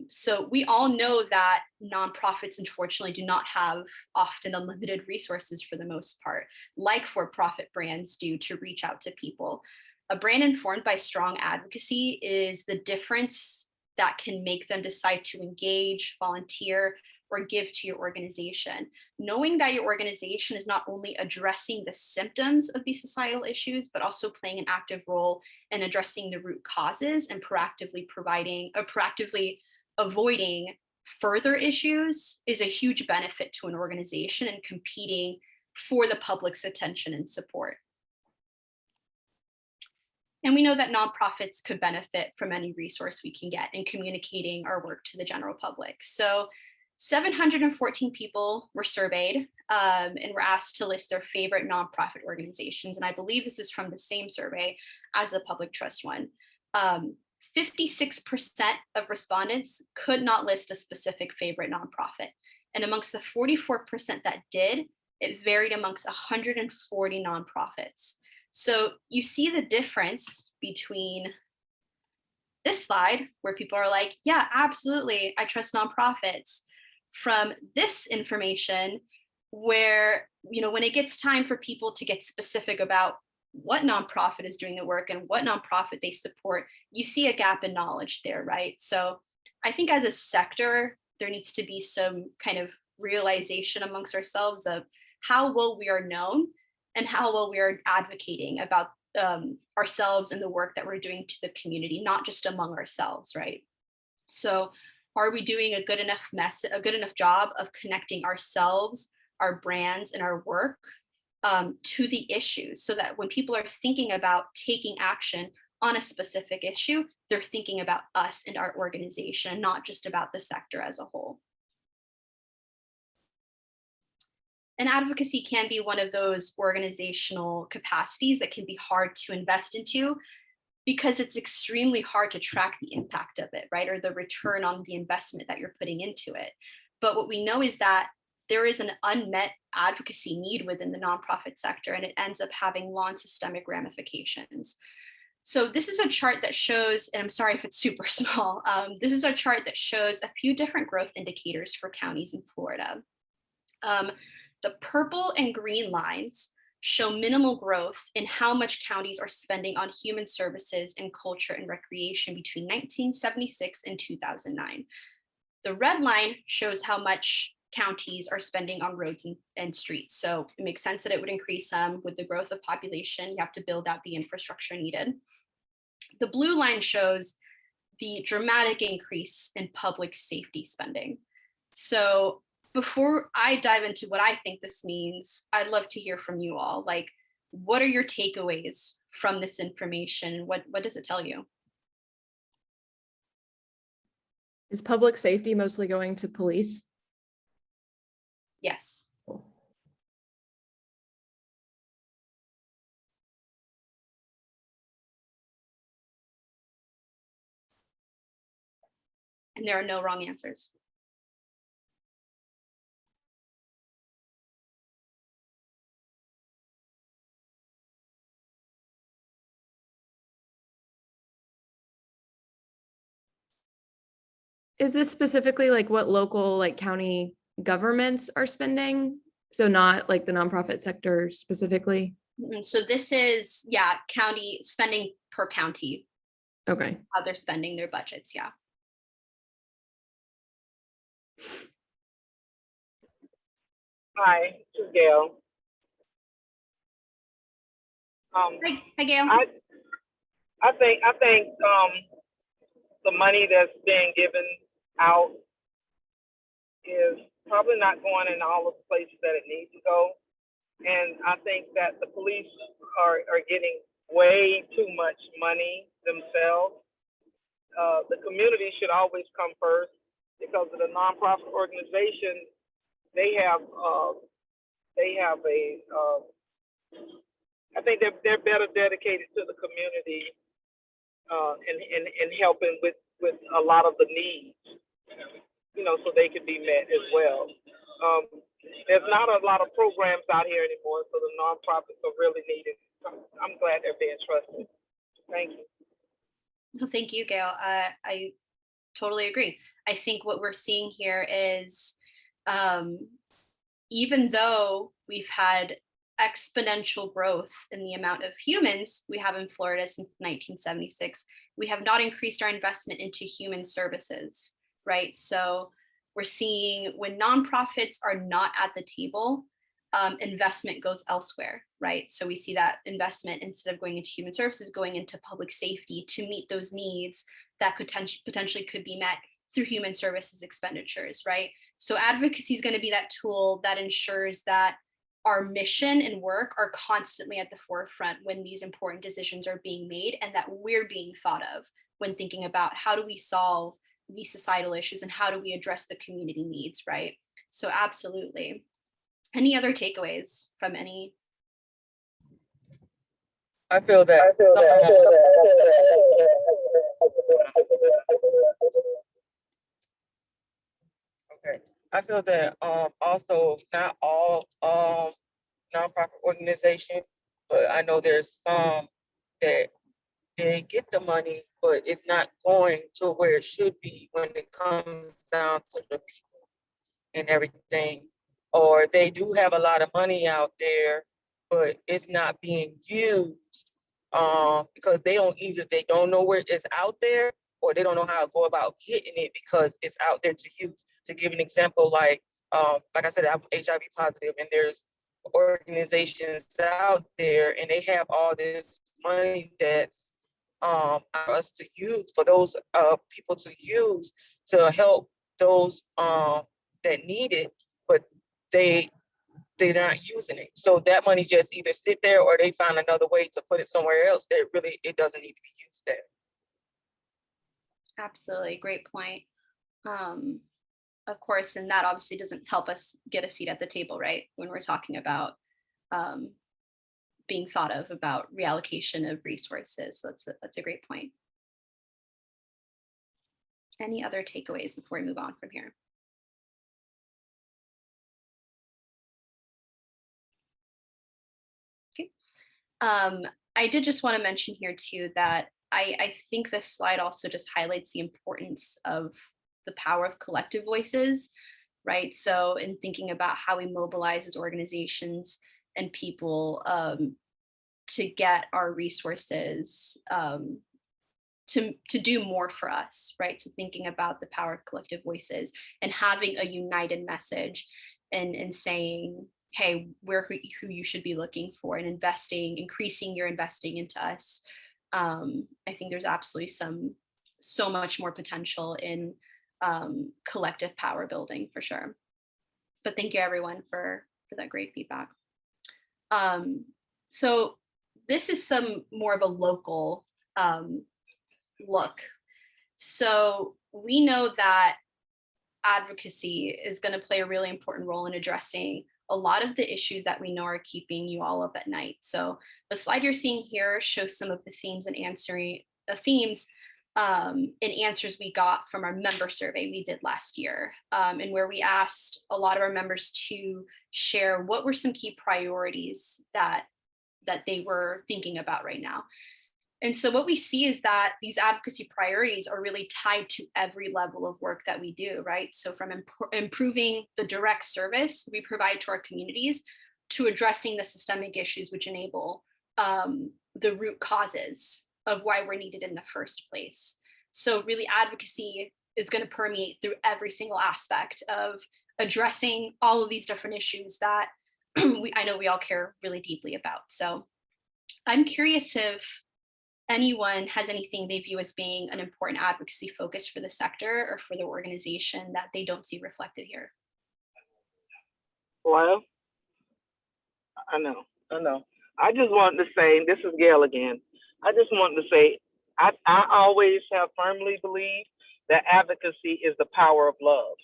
So we all know that nonprofits, unfortunately, do not have often unlimited resources for the most part, like for-profit brands do, to reach out to people. A brand informed by strong advocacy is the difference that can make them decide to engage, volunteer, or give to your organization. Knowing that your organization is not only addressing the symptoms of these societal issues, but also playing an active role in addressing the root causes and proactively avoiding further issues is a huge benefit to an organization and competing for the public's attention and support. And we know that nonprofits could benefit from any resource we can get in communicating our work to the general public. So 714 people were surveyed and were asked to list their favorite nonprofit organizations. And I believe this is from the same survey as the public trust one. 56% of respondents could not list a specific favorite nonprofit. And amongst the 44% that did, it varied amongst 140 nonprofits. So you see the difference between this slide where people are like, yeah, absolutely, I trust nonprofits, from this information where, when it gets time for people to get specific about what nonprofit is doing the work and what nonprofit they support, you see a gap in knowledge there, right? So I think as a sector, there needs to be some kind of realization amongst ourselves of how well we are known and how well we are advocating about ourselves and the work that we're doing to the community, not just among ourselves, right? So are we doing a good enough job of connecting ourselves, our brands, and our work to the issue, so that when people are thinking about taking action on a specific issue, they're thinking about us and our organization, not just about the sector as a whole. And advocacy can be one of those organizational capacities that can be hard to invest into because it's extremely hard to track the impact of it, right? Or the return on the investment that you're putting into it. But what we know is that there is an unmet advocacy need within the nonprofit sector, and it ends up having long systemic ramifications. So this is a chart that shows, and I'm sorry if it's super small, this is a chart that shows a few different growth indicators for counties in Florida. The purple and green lines show minimal growth in how much counties are spending on human services and culture and recreation between 1976 and 2009. The red line shows how much counties are spending on roads and streets. So it makes sense that it would increase with the growth of population. You have to build out the infrastructure needed. The blue line shows the dramatic increase in public safety spending. So before I dive into what I think this means, I'd love to hear from you all. Like, what are your takeaways from this information? What does it tell you? Is public safety mostly going to police? Yes. And there are no wrong answers. Is this specifically like what local, like county governments are spending? So not like the nonprofit sector specifically? So this is, yeah, county spending per county. Okay. How they're spending their budgets, yeah. Hi, this is Gail. Hi, Gail. I think the money that's being given out is probably not going in all of the places that it needs to go. And I think that the police are getting way too much money themselves. The community should always come first, because of the nonprofit organization, they have I think they're better dedicated to the community and helping with a lot of the needs, so they can be met as well. There's not a lot of programs out here anymore, so the nonprofits are really needed. I'm glad they're being trusted. Thank you. Well, thank you, Gail. I totally agree. I think what we're seeing here is even though we've had exponential growth in the amount of humans we have in Florida since 1976, we have not increased our investment into human services, right? So we're seeing when nonprofits are not at the table, investment goes elsewhere, right? So we see that investment, instead of going into human services, going into public safety to meet those needs that potentially could be met through human services expenditures, right? So advocacy is going to be that tool that ensures that our mission and work are constantly at the forefront when these important decisions are being made, and that we're being thought of when thinking about how do we solve these societal issues and how do we address the community needs, right? So absolutely. Any other takeaways from any? I feel that okay. I feel that also not all nonprofit organizations, but I know there's some that they get the money, but it's not going to where it should be when it comes down to the people and everything. Or they do have a lot of money out there, but it's not being used because they don't know where it's out there, or they don't know how to go about getting it because it's out there to use. To give an example, like I said, I'm HIV positive, and there's organizations out there, and they have all this money that's for us to use, for those people to use to help those that need it, but they're not using it. So that money just either sit there, or they find another way to put it somewhere else that really it doesn't need to be used there. Absolutely, great point. Of course, and that obviously doesn't help us get a seat at the table, right? When we're talking about being thought of about reallocation of resources. So that's a great point. Any other takeaways before we move on from here? Okay. I did just want to mention here too that I think this slide also just highlights the importance of the power of collective voices, right? So in thinking about how we mobilize as organizations and people to get our resources to do more for us, right? So thinking about the power of collective voices and having a united message and saying, hey, we're who you should be looking for, and increasing your investing into us. I think there's absolutely so much more potential in collective power building for sure. But thank you everyone for that great feedback. So this is some more of a local look. So we know that advocacy is going to play a really important role in addressing a lot of the issues that we know are keeping you all up at night. So the slide you're seeing here shows some of the themes and answers we got from our member survey we did last year, and where we asked a lot of our members to share what were some key priorities that they were thinking about right now. And so what we see is that these advocacy priorities are really tied to every level of work that we do, right? So from improving the direct service we provide to our communities to addressing the systemic issues which enable the root causes of why we're needed in the first place. So really advocacy is going to permeate through every single aspect of addressing all of these different issues that I know we all care really deeply about. So I'm curious if anyone has anything they view as being an important advocacy focus for the sector or for the organization that they don't see reflected here. Well, I know. I just wanted to say, this is Gail again. I just wanted to say, I always have firmly believed that advocacy is the power of love.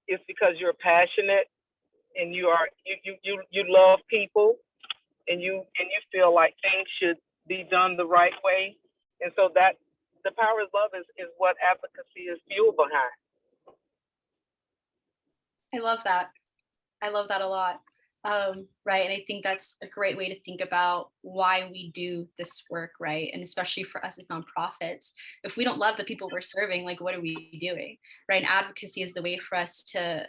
It's because you're passionate and you love people, and you feel like things should be done the right way. And so that the power of love is what advocacy is fueled behind. I love that. I love that a lot. Right. And I think that's a great way to think about why we do this work, right? And especially for us as nonprofits, if we don't love the people we're serving, like what are we doing? Right. And advocacy is the way for us to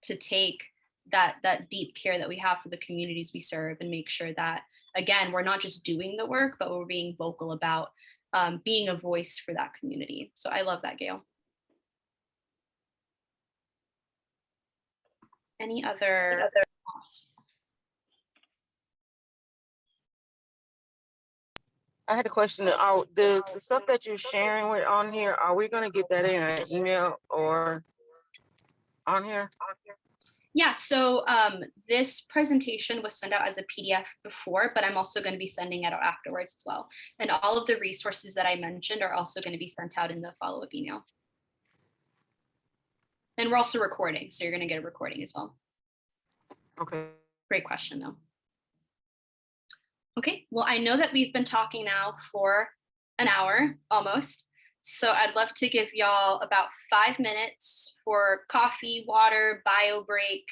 take that deep care that we have for the communities we serve and make sure that, again, we're not just doing the work, but we're being vocal about being a voice for that community. So I love that, Gail. Any other thoughts? I had a question. Are the stuff that you're sharing with on here, are we gonna get that in an email or on here? Yeah, so this presentation was sent out as a PDF before, but I'm also going to be sending it out afterwards as well. And all of the resources that I mentioned are also going to be sent out in the follow-up email. And we're also recording, so you're going to get a recording as well. Okay. Great question, though. Okay, well, I know that we've been talking now for an hour almost. So I'd love to give y'all about 5 minutes for coffee, water, bio break,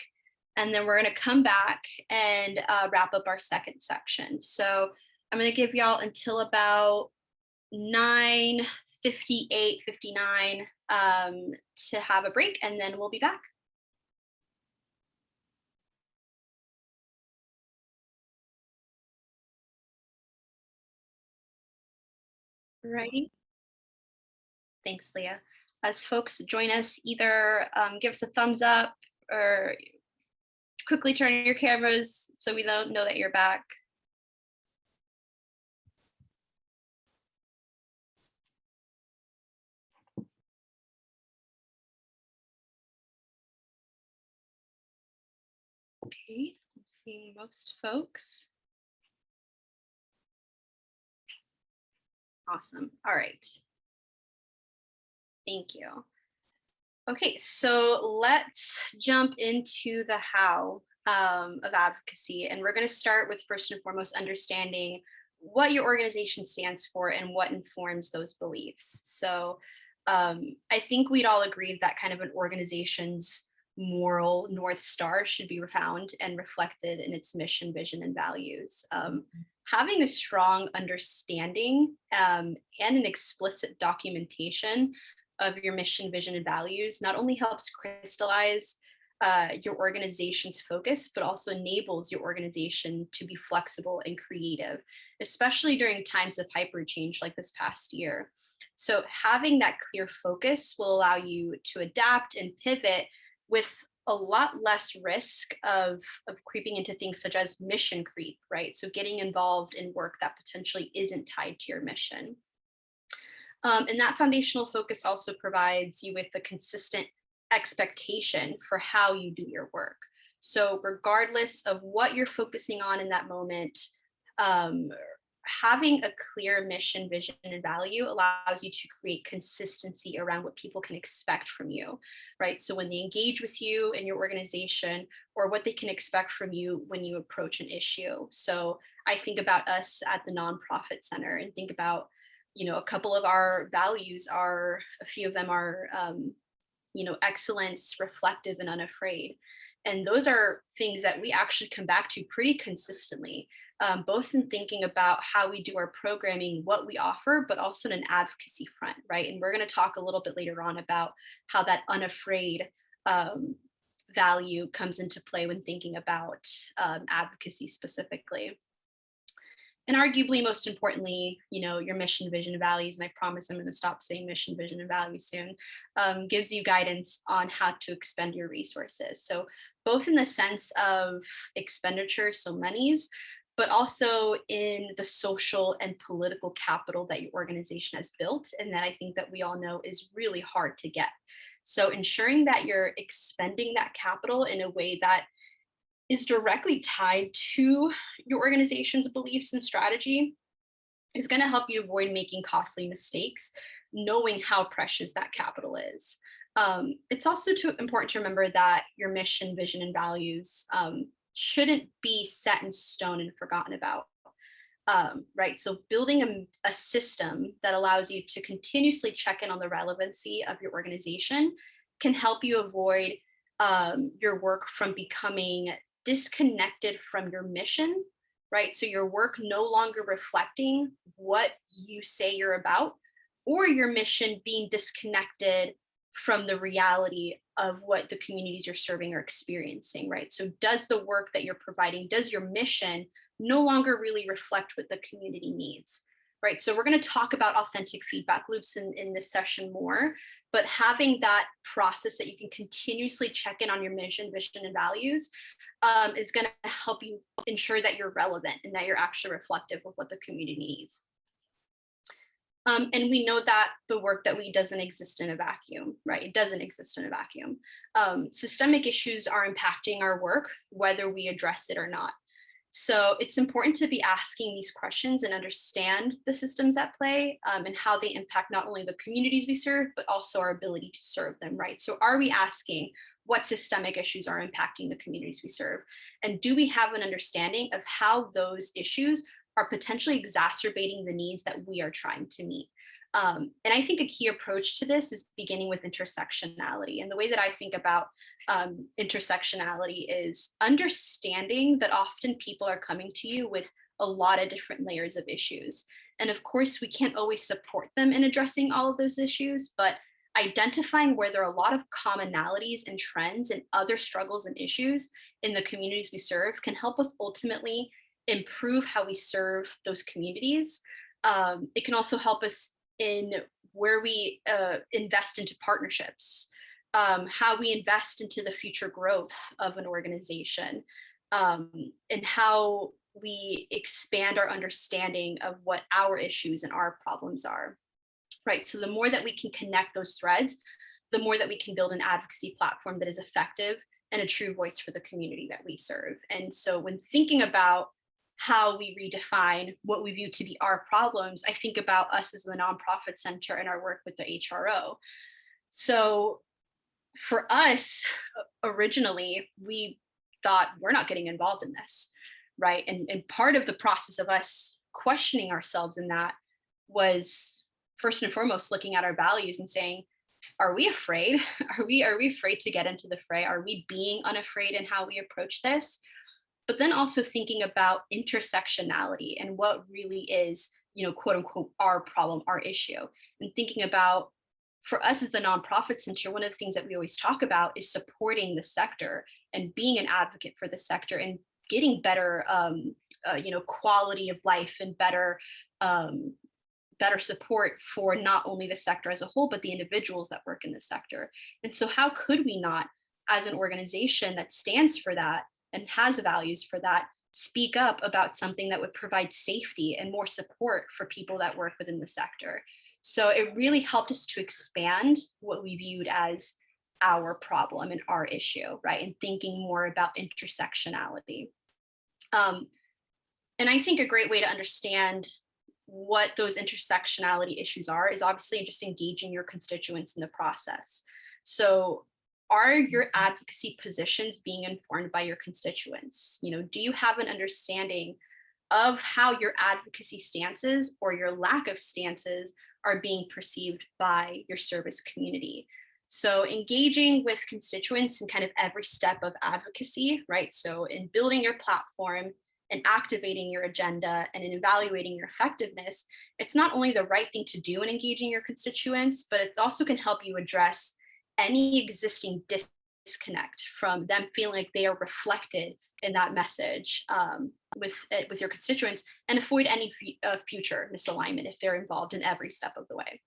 and then we're going to come back and wrap up our second section. So I'm going to give y'all until about 9:58, 59 to have a break, and then we'll be back. Righty. Thanks, Leah. As folks join us, either give us a thumbs up or quickly turn your cameras so we don't know that you're back. Okay, I'm seeing most folks. Awesome. All right. Thank you. Okay, so let's jump into the how of advocacy. And we're going to start with first and foremost understanding what your organization stands for and what informs those beliefs. So I think we'd all agree that kind of an organization's moral North Star should be found and reflected in its mission, vision, and values. Having a strong understanding and an explicit documentation of your mission, vision, and values not only helps crystallize your organization's focus, but also enables your organization to be flexible and creative, especially during times of hyper change like this past year. So having that clear focus will allow you to adapt and pivot with a lot less risk of creeping into things such as mission creep, right? So getting involved in work that potentially isn't tied to your mission. And that foundational focus also provides you with a consistent expectation for how you do your work. So regardless of what you're focusing on in that moment, having a clear mission, vision, and value allows you to create consistency around what people can expect from you, right? So when they engage with you in your organization, or what they can expect from you when you approach an issue. So I think about us at the Nonprofit Center and think about, you know, a couple of our values are, a few of them are, you know, excellence, reflective, and unafraid. And those are things that we actually come back to pretty consistently, both in thinking about how we do our programming, what we offer, but also in an advocacy front, right? And we're going to talk a little bit later on about how that unafraid value comes into play when thinking about advocacy specifically. And arguably, most importantly, you know, your mission, vision, and values, and I promise I'm going to stop saying mission, vision, and values soon, gives you guidance on how to expend your resources. So both in the sense of expenditure, so monies, but also in the social and political capital that your organization has built, and that I think that we all know is really hard to get. So ensuring that you're expending that capital in a way that is directly tied to your organization's beliefs and strategy is going to help you avoid making costly mistakes, knowing how precious that capital is. It's also important to remember that your mission, vision, and values shouldn't be set in stone and forgotten about. Right, so building a system that allows you to continuously check in on the relevancy of your organization can help you avoid your work from becoming disconnected from your mission, right? So your work no longer reflecting what you say you're about, or your mission being disconnected from the reality of what the communities you're serving are experiencing, right? So does the work that you're providing, does your mission no longer really reflect what the community needs, right? So we're going to talk about authentic feedback loops in this session more, but having that process that you can continuously check in on your mission, vision, and values is going to help you ensure that you're relevant and that you're actually reflective of what the community needs. And we know that the work that we doesn't exist in a vacuum, right? It doesn't exist in a vacuum. Systemic issues are impacting our work, whether we address it or not. So it's important to be asking these questions and understand the systems at play, and how they impact not only the communities we serve, but also our ability to serve them, right? So are we asking what systemic issues are impacting the communities we serve? And do we have an understanding of how those issues are potentially exacerbating the needs that we are trying to meet? And I think a key approach to this is beginning with intersectionality. And the way that I think about intersectionality is understanding that often people are coming to you with a lot of different layers of issues. And of course, we can't always support them in addressing all of those issues, but identifying where there are a lot of commonalities and trends and other struggles and issues in the communities we serve can help us ultimately improve how we serve those communities. It can also help us in where we invest into partnerships, how we invest into the future growth of an organization, and how we expand our understanding of what our issues and our problems are, right? So the more that we can connect those threads, the more that we can build an advocacy platform that is effective and a true voice for the community that we serve. And so when thinking about how we redefine what we view to be our problems, I think about us as the nonprofit center and our work with the HRO. So for us, originally, we thought we're not getting involved in this, right? And part of the process of us questioning ourselves in that was first and foremost looking at our values and saying, are we afraid? Are we afraid to get into the fray? Are we being unafraid in how we approach this? But then also thinking about intersectionality and what really is, quote unquote, our problem, our issue. And thinking about, for us as the nonprofit center, one of the things that we always talk about is supporting the sector and being an advocate for the sector and getting better, quality of life and better support for not only the sector as a whole, but the individuals that work in the sector. And so how could we not, as an organization that stands for that and has values for that, speak up about something that would provide safety and more support for people that work within the sector? So it really helped us to expand what we viewed as our problem and our issue, right? And thinking more about intersectionality. And I think a great way to understand what those intersectionality issues are is obviously just engaging your constituents in the process. So are your advocacy positions being informed by your constituents? Do you have an understanding of how your advocacy stances or your lack of stances are being perceived by your service community? So engaging with constituents in kind of every step of advocacy, right? So in building your platform and activating your agenda and in evaluating your effectiveness, it's not only the right thing to do in engaging your constituents, but it also can help you address any existing disconnect from them feeling like they are reflected in that message with your constituents, and avoid any future misalignment if they're involved in every step of the way.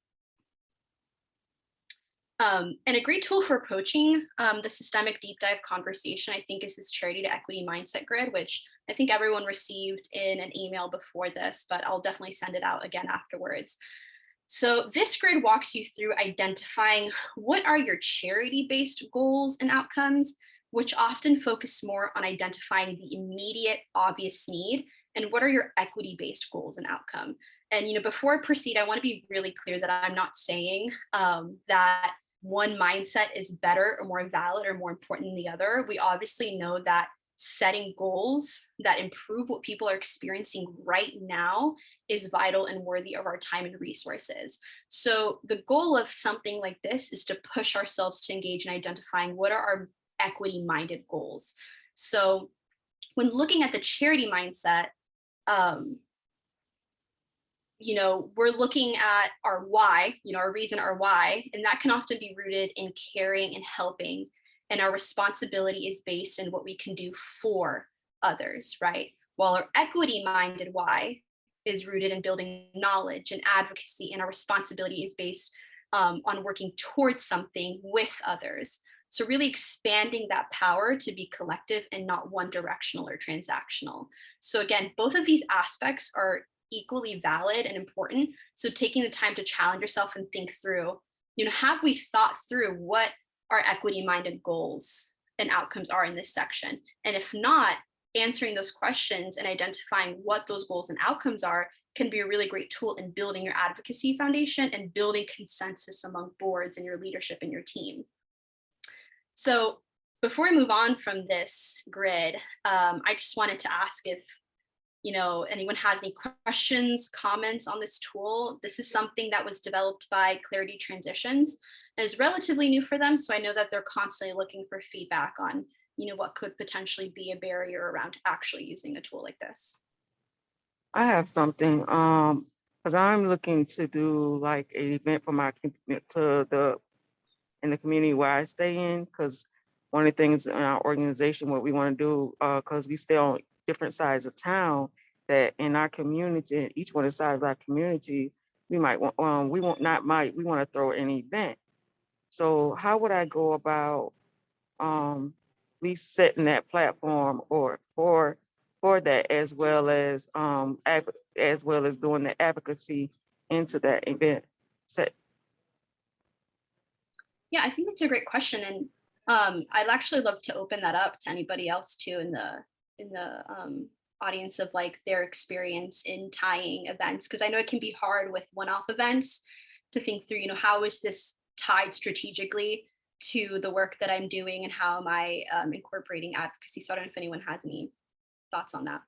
And a great tool for approaching the systemic deep dive conversation, I think, is this Charity to Equity Mindset Grid, which I think everyone received in an email before this, but I'll definitely send it out again afterwards. So this grid walks you through identifying what are your charity-based goals and outcomes, which often focus more on identifying the immediate obvious need, and what are your equity-based goals and outcome. And before I proceed, I want to be really clear that I'm not saying that one mindset is better or more valid or more important than the other. We obviously know that setting goals that improve what people are experiencing right now is vital and worthy of our time and resources. So the goal of something like this is to push ourselves to engage in identifying what are our equity-minded goals. So when looking at the charity mindset, we're looking at our why, our reason, our why, and that can often be rooted in caring and helping. And our responsibility is based in what we can do for others, right? While our equity-minded why is rooted in building knowledge and advocacy, and our responsibility is based on working towards something with others. So really expanding that power to be collective and not one directional or transactional. So again, both of these aspects are equally valid and important. So taking the time to challenge yourself and think through, have we thought through what our equity-minded goals and outcomes are in this section? And if not, answering those questions and identifying what those goals and outcomes are can be a really great tool in building your advocacy foundation and building consensus among boards and your leadership and your team. So before we move on from this grid, I just wanted to ask if anyone has any questions, comments on this tool. This is something that was developed by Clarity Transitions and is relatively new for them. So I know that they're constantly looking for feedback on, what could potentially be a barrier around actually using a tool like this. I have something, because I'm looking to do like an event for in the community where I stay in, because one of the things in our organization, what we want to do, because we stay on different sides of town, that in our community, each one of the sides of our community, we might want, we want to throw an event. So how would I go about at least setting that platform or for that, as well as doing the advocacy into that event set? Yeah, I think that's a great question, and I'd actually love to open that up to anybody else too in the audience of like their experience in tying events, because I know it can be hard with one-off events to think through, how is this tied strategically to the work that I'm doing and how am I incorporating advocacy? So I don't know if anyone has any thoughts on that.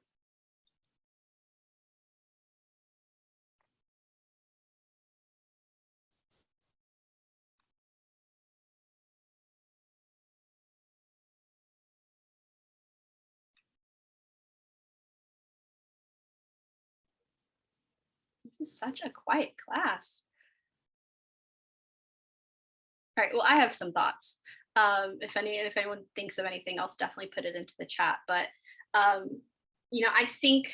This is such a quiet class. All right, well, I have some thoughts. If anyone thinks of anything else, definitely put it into the chat. But I think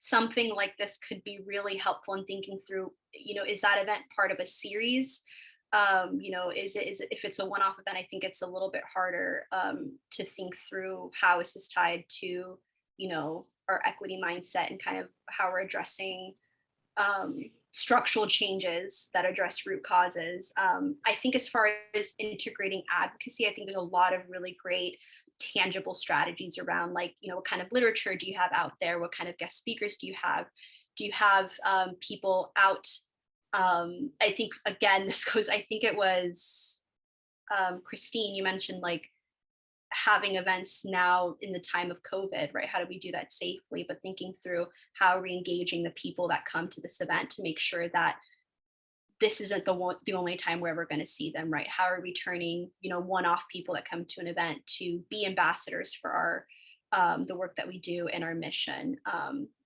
something like this could be really helpful in thinking through, is that event part of a series? Is it if it's a one-off event, I think it's a little bit harder to think through how is this tied to, our equity mindset and kind of how we're addressing structural changes that address root causes. I think as far as integrating advocacy, I think there's a lot of really great tangible strategies around, like, what kind of literature do you have out there? What kind of guest speakers do you have? Do you have people out? I think, again, I think it was Christine, you mentioned like having events now in the time of COVID, right? How do we do that safely? But thinking through how are we engaging the people that come to this event to make sure that this isn't the only time where we're going to see them, right? How are we turning, one-off people that come to an event to be ambassadors for our the work that we do and our mission?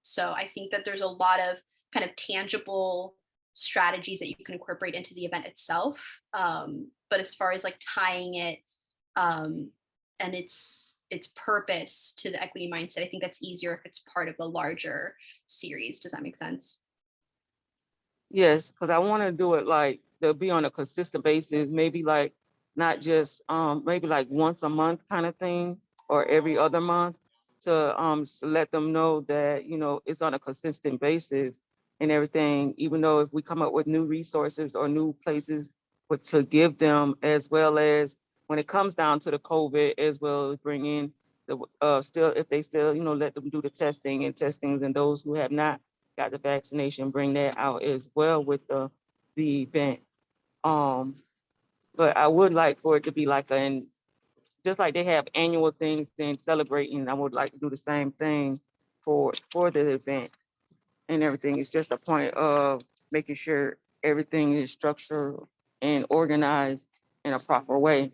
So I think that there's a lot of kind of tangible strategies that you can incorporate into the event itself. But as far as like tying it and its purpose to the equity mindset, I think that's easier if it's part of the larger series. Does that make sense? Yes, because I want to do it like they'll be on a consistent basis, maybe like not just maybe like once a month kind of thing, or every other month, to let them know that it's on a consistent basis and everything. Even though if we come up with new resources or new places, but to give them, as well as when it comes down to the COVID, as well as bring in the still, if they still let them do the testings, and those who have not got the vaccination, bring that out as well with the event. But I would like for it to be like just like they have annual things and celebrating, I would like to do the same thing for the event and everything. It's just a point of making sure everything is structured and organized in a proper way.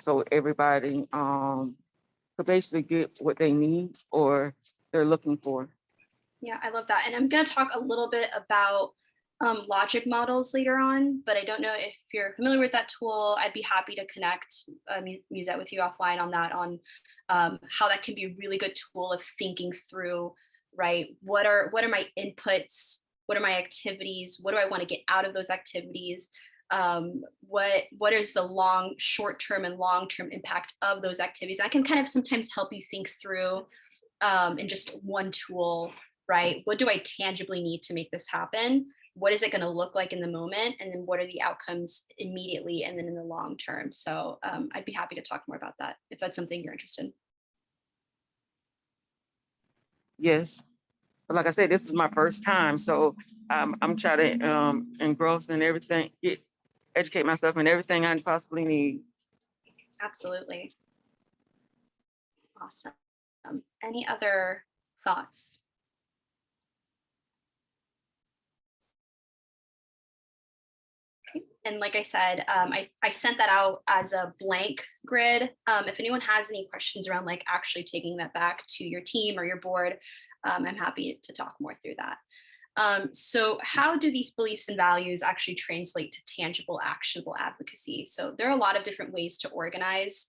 So everybody could basically get what they need or they're looking for. Yeah, I love that. And I'm going to talk a little bit about logic models later on, but I don't know if you're familiar with that tool. I'd be happy to connect, use that with you offline on that, on how that can be a really good tool of thinking through, right? What are my inputs? What are my activities? What do I want to get out of those activities? What is the short-term and long-term impact of those activities? I can kind of sometimes help you think through in just one tool, right? What do I tangibly need to make this happen? What is it going to look like in the moment? And then what are the outcomes immediately and then in the long term? So I'd be happy to talk more about that if that's something you're interested in. Yes. But like I said, this is my first time, so I'm trying to engross in everything, educate myself in everything I possibly need. Absolutely. Awesome. Any other thoughts? Okay. And like I said, I sent that out as a blank grid. If anyone has any questions around like actually taking that back to your team or your board, I'm happy to talk more through that. So how do these beliefs and values actually translate to tangible, actionable advocacy? So there are a lot of different ways to organize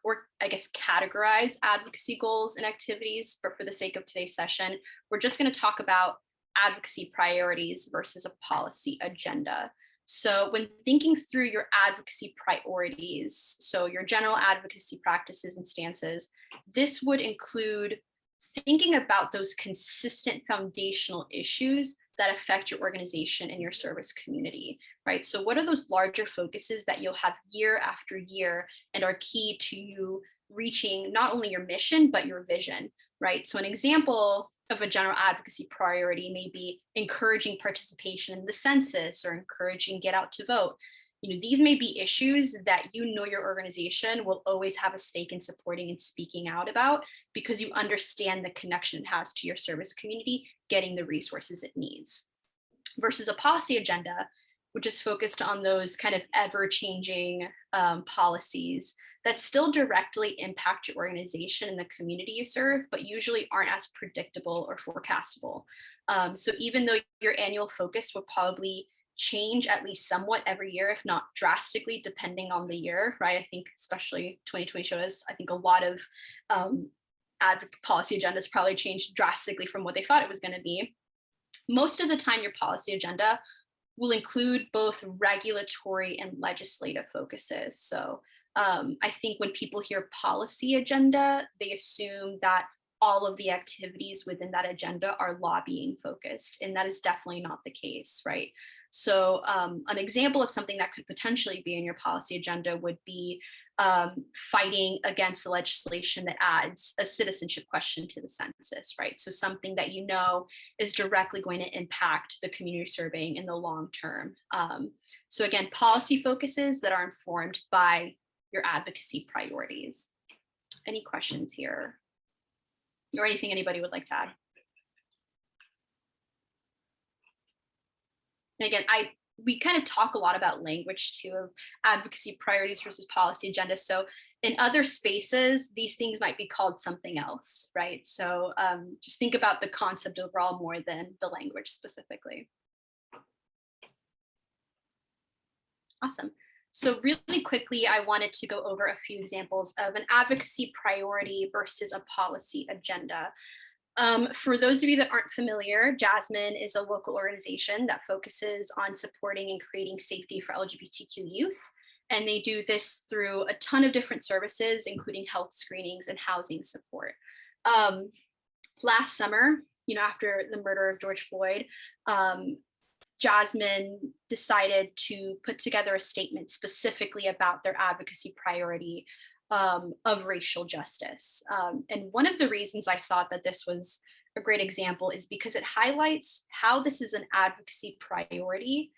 or I guess categorize advocacy goals and activities, but for the sake of today's session, we're just going to talk about advocacy priorities versus a policy agenda. So when thinking through your advocacy priorities, so your general advocacy practices and stances, this would include thinking about those consistent foundational issues that affect your organization and your service community, right? So what are those larger focuses that you'll have year after year and are key to you reaching not only your mission, but your vision, right? So an example of a general advocacy priority may be encouraging participation in the census or encouraging get out to vote. These may be issues that your organization will always have a stake in supporting and speaking out about because you understand the connection it has to your service community getting the resources it needs. Versus a policy agenda, which is focused on those kind of ever-changing policies that still directly impact your organization and the community you serve, but usually aren't as predictable or forecastable. So even though your annual focus will probably change at least somewhat every year, if not drastically, depending on the year, right? I think especially 2020 showed us, I think a lot of policy agendas probably changed drastically from what they thought it was going to be. Most of the time, your policy agenda will include both regulatory and legislative focuses. So I think when people hear policy agenda, they assume that all of the activities within that agenda are lobbying focused, and that is definitely not the case, right? So an example of something that could potentially be in your policy agenda would be fighting against the legislation that adds a citizenship question to the census, right? So something that is directly going to impact the community serving in the long term. So again, policy focuses that are informed by your advocacy priorities. Any questions here? Or anything anybody would like to add? And again, we kind of talk a lot about language too, of advocacy priorities versus policy agenda. So in other spaces, these things might be called something else, right? So just think about the concept overall more than the language specifically. Awesome. So really quickly, I wanted to go over a few examples of an advocacy priority versus a policy agenda. For those of you that aren't familiar, Jasmine is a local organization that focuses on supporting and creating safety for LGBTQ youth. And they do this through a ton of different services, including health screenings and housing support. Last summer, after the murder of George Floyd, Jasmine decided to put together a statement specifically about their advocacy priority of racial justice. And one of the reasons I thought that this was a great example is because it highlights how this is an advocacy priority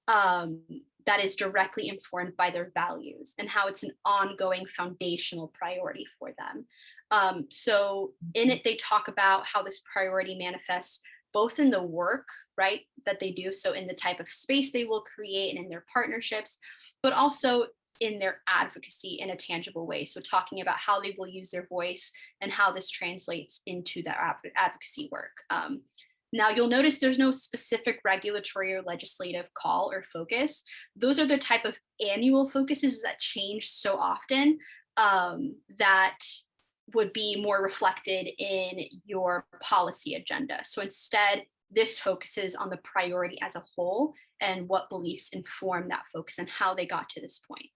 that is directly informed by their values and how it's an ongoing foundational priority for them. So in it, they talk about how this priority manifests both in the work, right, that they do, so in the type of space they will create and in their partnerships, but also in their advocacy in a tangible way. So talking about how they will use their voice and how this translates into their advocacy work. Now you'll notice there's no specific regulatory or legislative call or focus. Those are the type of annual focuses that change so often that would be more reflected in your policy agenda. So instead, this focuses on the priority as a whole and what beliefs inform that focus and how they got to this point.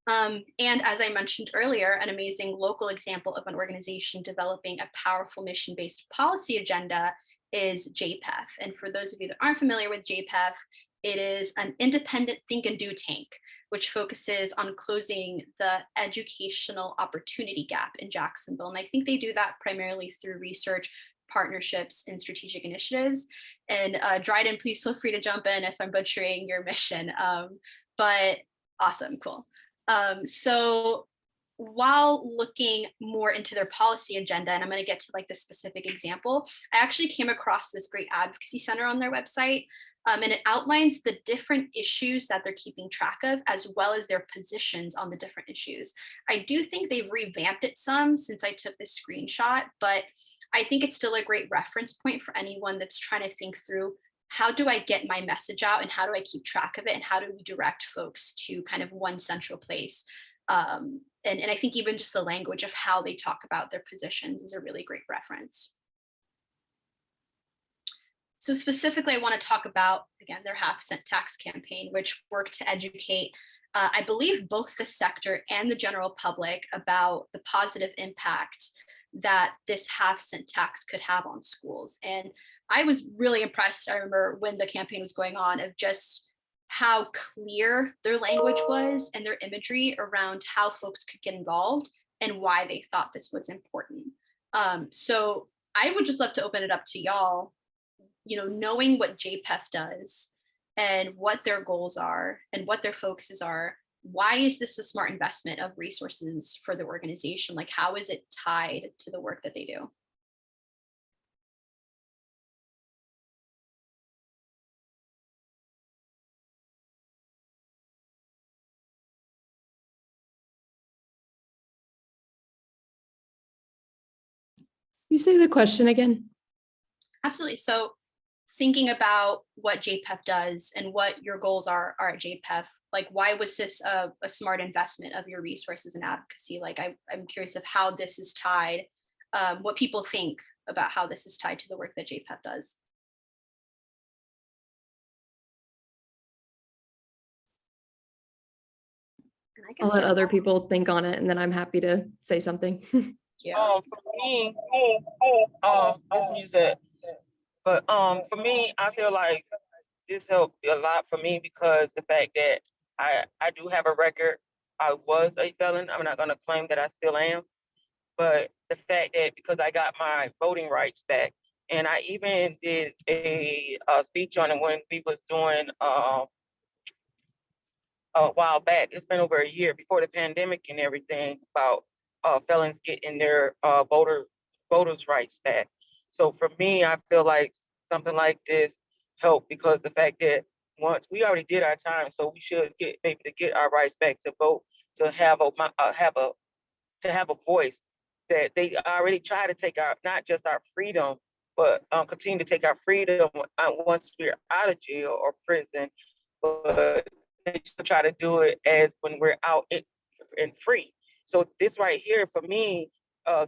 And as I mentioned earlier, an amazing local example of an organization developing a powerful mission-based policy agenda is JPEF. And for those of you that aren't familiar with JPEF, it is an independent think and do tank, which focuses on closing the educational opportunity gap in Jacksonville. And I think they do that primarily through research, partnerships, and strategic initiatives. And Dryden, please feel free to jump in if I'm butchering your mission. But awesome, cool. So while looking more into their policy agenda, and I'm going to get to like the specific example, I actually came across this great advocacy center on their website. And it outlines the different issues that they're keeping track of, as well as their positions on the different issues. I do think they've revamped it some since I took this screenshot, but I think it's still a great reference point for anyone that's trying to think through, how do I get my message out and how do I keep track of it? And how do we direct folks to kind of one central place? And I think even just the language of how they talk about their positions is a really great reference. So specifically, I want to talk about, again, their half-cent tax campaign, which worked to educate, I believe, both the sector and the general public about the positive impact that this half-cent tax could have on schools. And I was really impressed, I remember when the campaign was going on, of just how clear their language was and their imagery around how folks could get involved and why they thought this was important. So I would just love to open it up to y'all, knowing what JPEF does and what their goals are and what their focuses are. Why is this a smart investment of resources for the organization? Like, how is it tied to the work that they do? You say the question again? Absolutely. So thinking about what JPEF does and what your goals are at JPEF, like, why was this a smart investment of your resources and advocacy? Like, I'm curious of how this is tied, what people think about how this is tied to the work that JPEF does. I'll let other people think on it, and then I'm happy to say something. Yeah. For me, this music, but for me, I feel like this helped a lot for me because the fact that I do have a record. I was a felon. I'm not going to claim that I still am, but the fact that because I got my voting rights back, and I even did a speech on it when we was doing a while back. It's been over a year before the pandemic and everything about felons getting their voters' rights back. So for me, I feel like something like this helped because the fact that once we already did our time, so we should get maybe to get our rights back to vote, to have a voice. That they already try to take our, not just our freedom, but continue to take our freedom once we're out of jail or prison. But they still try to do it as when we're out and free. So this right here for me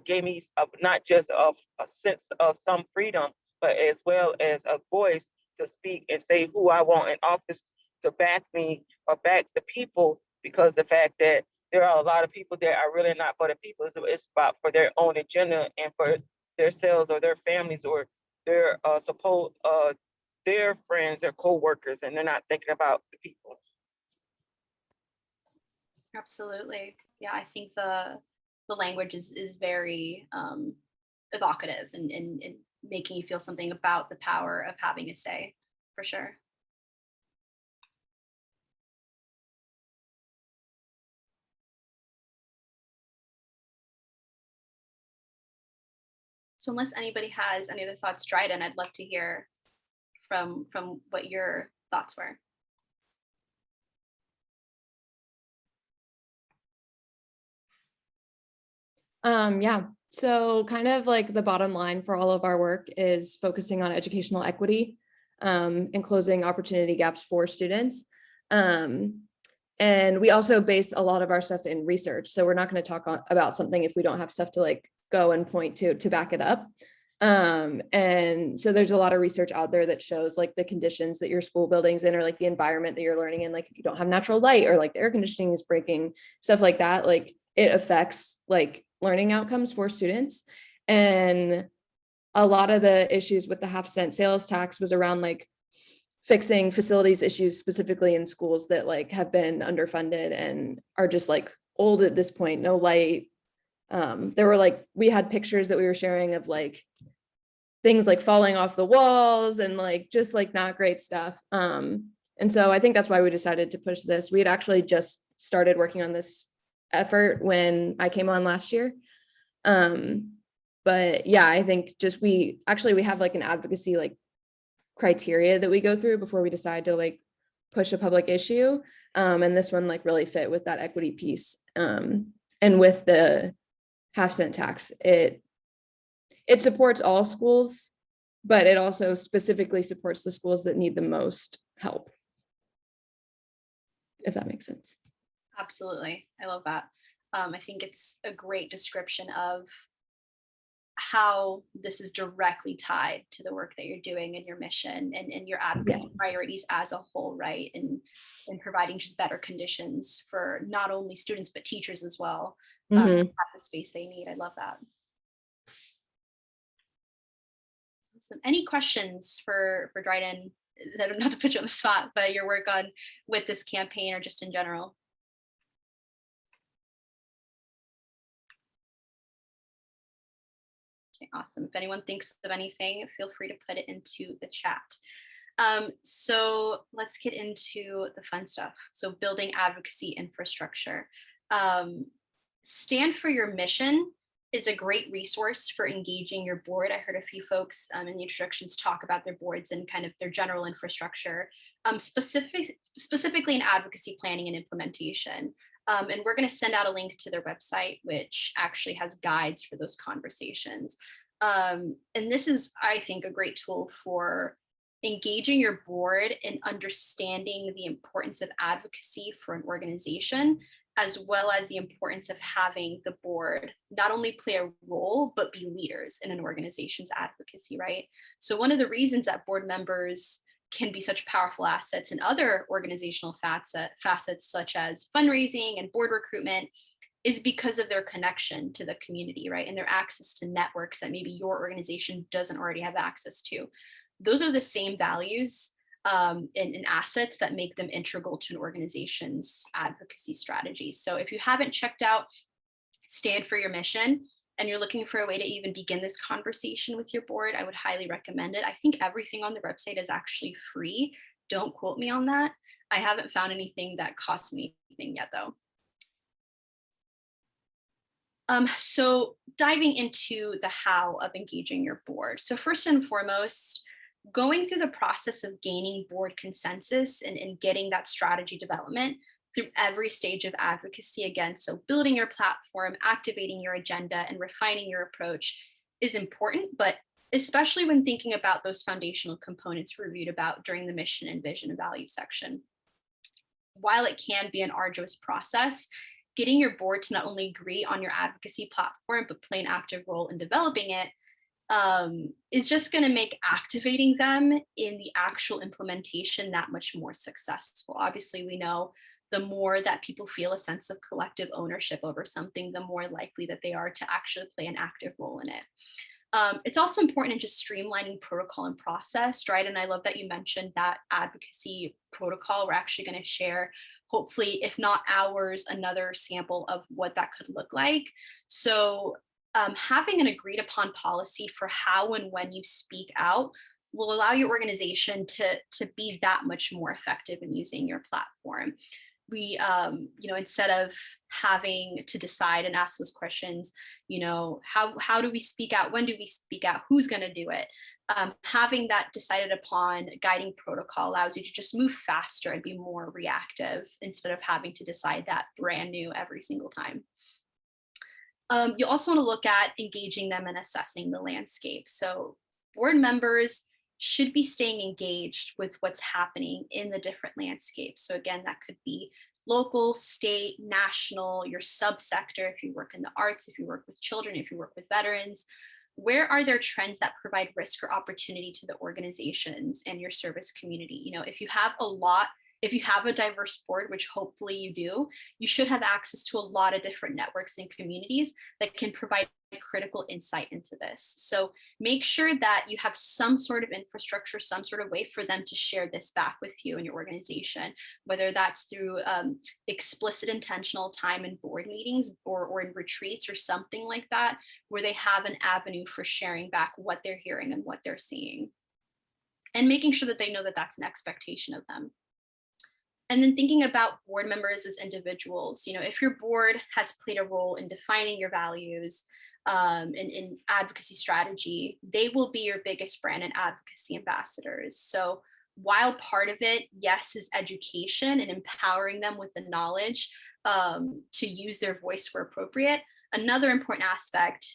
gave me not just a sense of some freedom, but as well as a voice to speak and say who I want in office to back me or back the people, because the fact that there are a lot of people that are really not for the people. It's about for their own agenda and for themselves or their families or their their friends, their co-workers, and they're not thinking about the people. Absolutely. Yeah, I think the language is very evocative and making you feel something about the power of having a say, for sure. So unless anybody has any other thoughts, Dryden, I'd love to hear from what your thoughts were. Yeah, so kind of like the bottom line for all of our work is focusing on educational equity and closing opportunity gaps for students. And we also base a lot of our stuff in research. So we're not going to talk about something if we don't have stuff to like go and point to back it up. And so there's a lot of research out there that shows like the conditions that your school building's in, or like the environment that you're learning in, like if you don't have natural light, or like the air conditioning is breaking, stuff like that, like it affects like learning outcomes for students. And a lot of the issues with the half-cent sales tax was around like fixing facilities issues, specifically in schools that like have been underfunded and are just like old at this point, no light. There were like, we had pictures that we were sharing of like things like falling off the walls and like just like not great stuff. And so I think that's why we decided to push this. We had actually just started working on this effort when I came on last year. But yeah, I think just we have like an advocacy like criteria that we go through before we decide to like push a public issue. And this one like really fit with that equity piece. And with the half-cent tax, it supports all schools, but it also specifically supports the schools that need the most help, if that makes sense. Absolutely. I love that. I think it's a great description of how this is directly tied to the work that you're doing and your mission and your advocacy priorities as a whole, right? And providing just better conditions for not only students, but teachers as well, to have the space they need. I love that. So any questions for Dryden, that not to put you on the spot, but your work on with this campaign or just in general? Okay, awesome. If anyone thinks of anything, feel free to put it into the chat. So let's get into the fun stuff. So building advocacy infrastructure. Stand for Your Mission is a great resource for engaging your board. I heard a few folks in the introductions talk about their boards and kind of their general infrastructure, specifically in advocacy planning and implementation. And we're going to send out a link to their website, which actually has guides for those conversations. And this is, I think, a great tool for engaging your board and understanding the importance of advocacy for an organization, as well as the importance of having the board not only play a role, but be leaders in an organization's advocacy, right? So one of the reasons that board members can be such powerful assets in other organizational facets such as fundraising and board recruitment is because of their connection to the community, right? And their access to networks that maybe your organization doesn't already have access to. Those are the same values and assets that make them integral to an organization's advocacy strategies. So if you haven't checked out Stand for Your Mission and you're looking for a way to even begin this conversation with your board, I would highly recommend it. I think everything on the website is actually free. Don't quote me on that. I haven't found anything that costs me anything yet though. So diving into the how of engaging your board. So first and foremost, going through the process of gaining board consensus and getting that strategy development through every stage of advocacy, again, so building your platform, activating your agenda, and refining your approach is important, but especially when thinking about those foundational components reviewed about during the mission and vision and value section. While it can be an arduous process, getting your board to not only agree on your advocacy platform, but play an active role in developing it is just going to make activating them in the actual implementation that much more successful. Obviously, we know the more that people feel a sense of collective ownership over something, the more likely that they are to actually play an active role in it. It's also important in just streamlining protocol and process, right? And I love that you mentioned that advocacy protocol. We're actually going to share, hopefully, if not ours, another sample of what that could look like. So having an agreed upon policy for how and when you speak out will allow your organization to be that much more effective in using your platform. We, instead of having to decide and ask those questions, how do we speak out? When do we speak out? Who's going to do it? Having that decided upon guiding protocol allows you to just move faster and be more reactive instead of having to decide that brand new every single time. You also want to look at engaging them and assessing the landscape. So board members should be staying engaged with what's happening in the different landscapes. So again, that could be local, state, national, your subsector, if you work in the arts, if you work with children, if you work with veterans. where are there trends that provide risk or opportunity to the organizations and your service community? You know, if you have a diverse board, which hopefully you do, you should have access to a lot of different networks and communities that can provide critical insight into this. So make sure that you have some sort of infrastructure, some sort of way for them to share this back with you and your organization, whether that's through explicit intentional time in board meetings or in retreats or something like that, where they have an avenue for sharing back what they're hearing and what they're seeing. And making sure that they know that that's an expectation of them. And then thinking about board members as individuals, you know, if your board has played a role in defining your values, in advocacy strategy, they will be your biggest brand and advocacy ambassadors. So while part of it, yes, is education and empowering them with the knowledge to use their voice where appropriate, another important aspect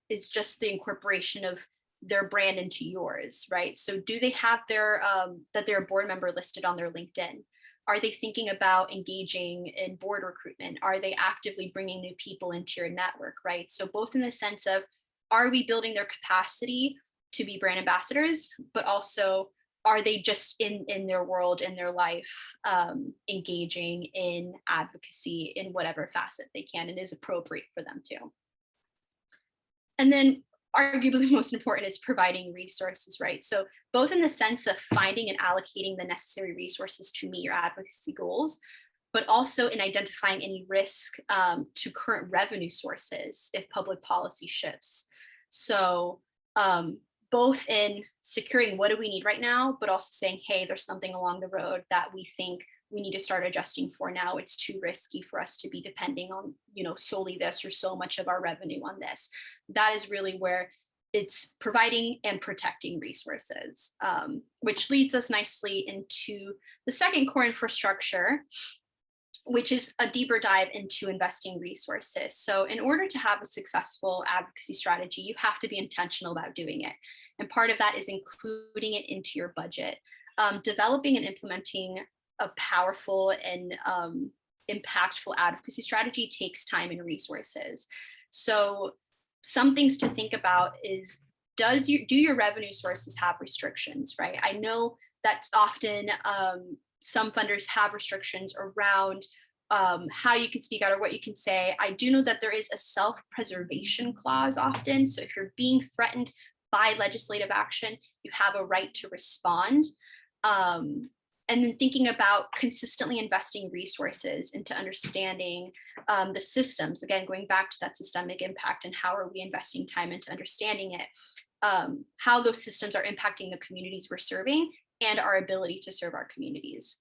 is just the incorporation of their brand into yours, right? So do they have that they're a board member listed on their LinkedIn? Are they thinking about engaging in board recruitment? Are they actively bringing new people into your network, right? So both in the sense of, are we building their capacity to be brand ambassadors, but also are they just in their world, in their life, engaging in advocacy in whatever facet they can and is appropriate for them to. And then arguably most important is providing resources, right? So both in the sense of finding and allocating the necessary resources to meet your advocacy goals, but also in identifying any risk to current revenue sources if public policy shifts. So both in securing what do we need right now, but also saying, hey, there's something along the road that we think we need to start adjusting for now. It's too risky for us to be depending on, you know, solely this or so much of our revenue on this. That is really where it's providing and protecting resources, which leads us nicely into the second core infrastructure, which is a deeper dive into investing resources. So in order to have a successful advocacy strategy, you have to be intentional about doing it. And part of that is including it into your budget. Developing and implementing a powerful and impactful advocacy strategy takes time and resources. So some things to think about is, do your revenue sources have restrictions, right? I know that often some funders have restrictions around how you can speak out or what you can say. I do know that there is a self-preservation clause often. So if you're being threatened by legislative action, you have a right to respond. And then thinking about consistently investing resources into understanding the systems, again, going back to that systemic impact and how are we investing time into understanding it, how those systems are impacting the communities we're serving and our ability to serve our communities.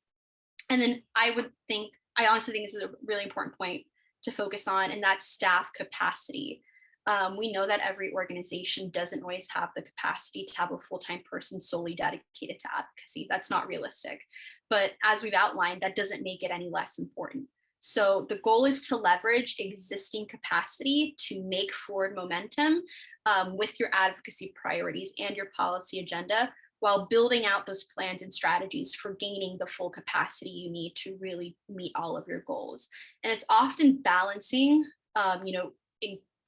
And then I honestly think this is a really important point to focus on, and that's staff capacity. We know that every organization doesn't always have the capacity to have a full-time person solely dedicated to advocacy. That's not realistic. But as we've outlined, that doesn't make it any less important. So the goal is to leverage existing capacity to make forward momentum with your advocacy priorities and your policy agenda, while building out those plans and strategies for gaining the full capacity you need to really meet all of your goals. And it's often balancing,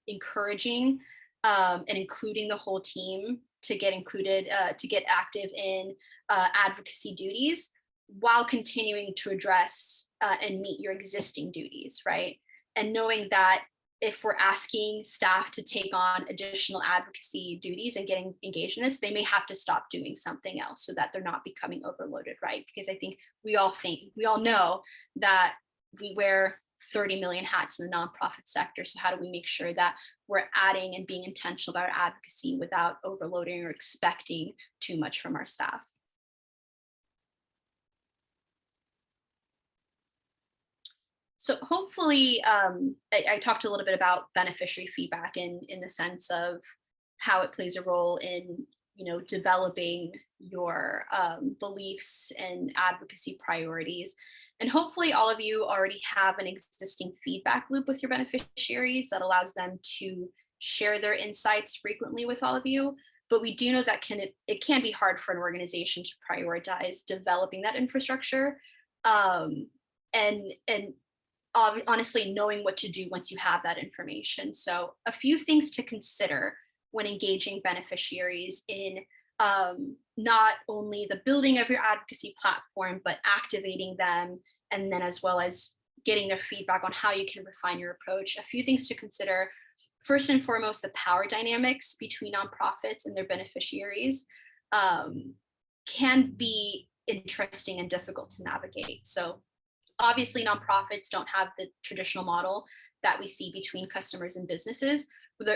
encouraging and including the whole team to get included, to get active in advocacy duties while continuing to address and meet your existing duties, right? And knowing that if we're asking staff to take on additional advocacy duties and getting engaged in this, they may have to stop doing something else so that they're not becoming overloaded, right? Because I think we all know that we wear 30 million hats in the nonprofit sector. So how do we make sure that we're adding and being intentional about our advocacy without overloading or expecting too much from our staff? So hopefully, I talked a little bit about beneficiary feedback in the sense of how it plays a role in, developing your beliefs and advocacy priorities. And hopefully all of you already have an existing feedback loop with your beneficiaries that allows them to share their insights frequently with all of you. But we do know that it can be hard for an organization to prioritize developing that infrastructure and honestly knowing what to do once you have that information. So a few things to consider when engaging beneficiaries in not only the building of your advocacy platform, but activating them, and then as well as getting their feedback on how you can refine your approach. A few things to consider. First and foremost, the power dynamics between nonprofits and their beneficiaries can be interesting and difficult to navigate. So obviously nonprofits don't have the traditional model that we see between customers and businesses,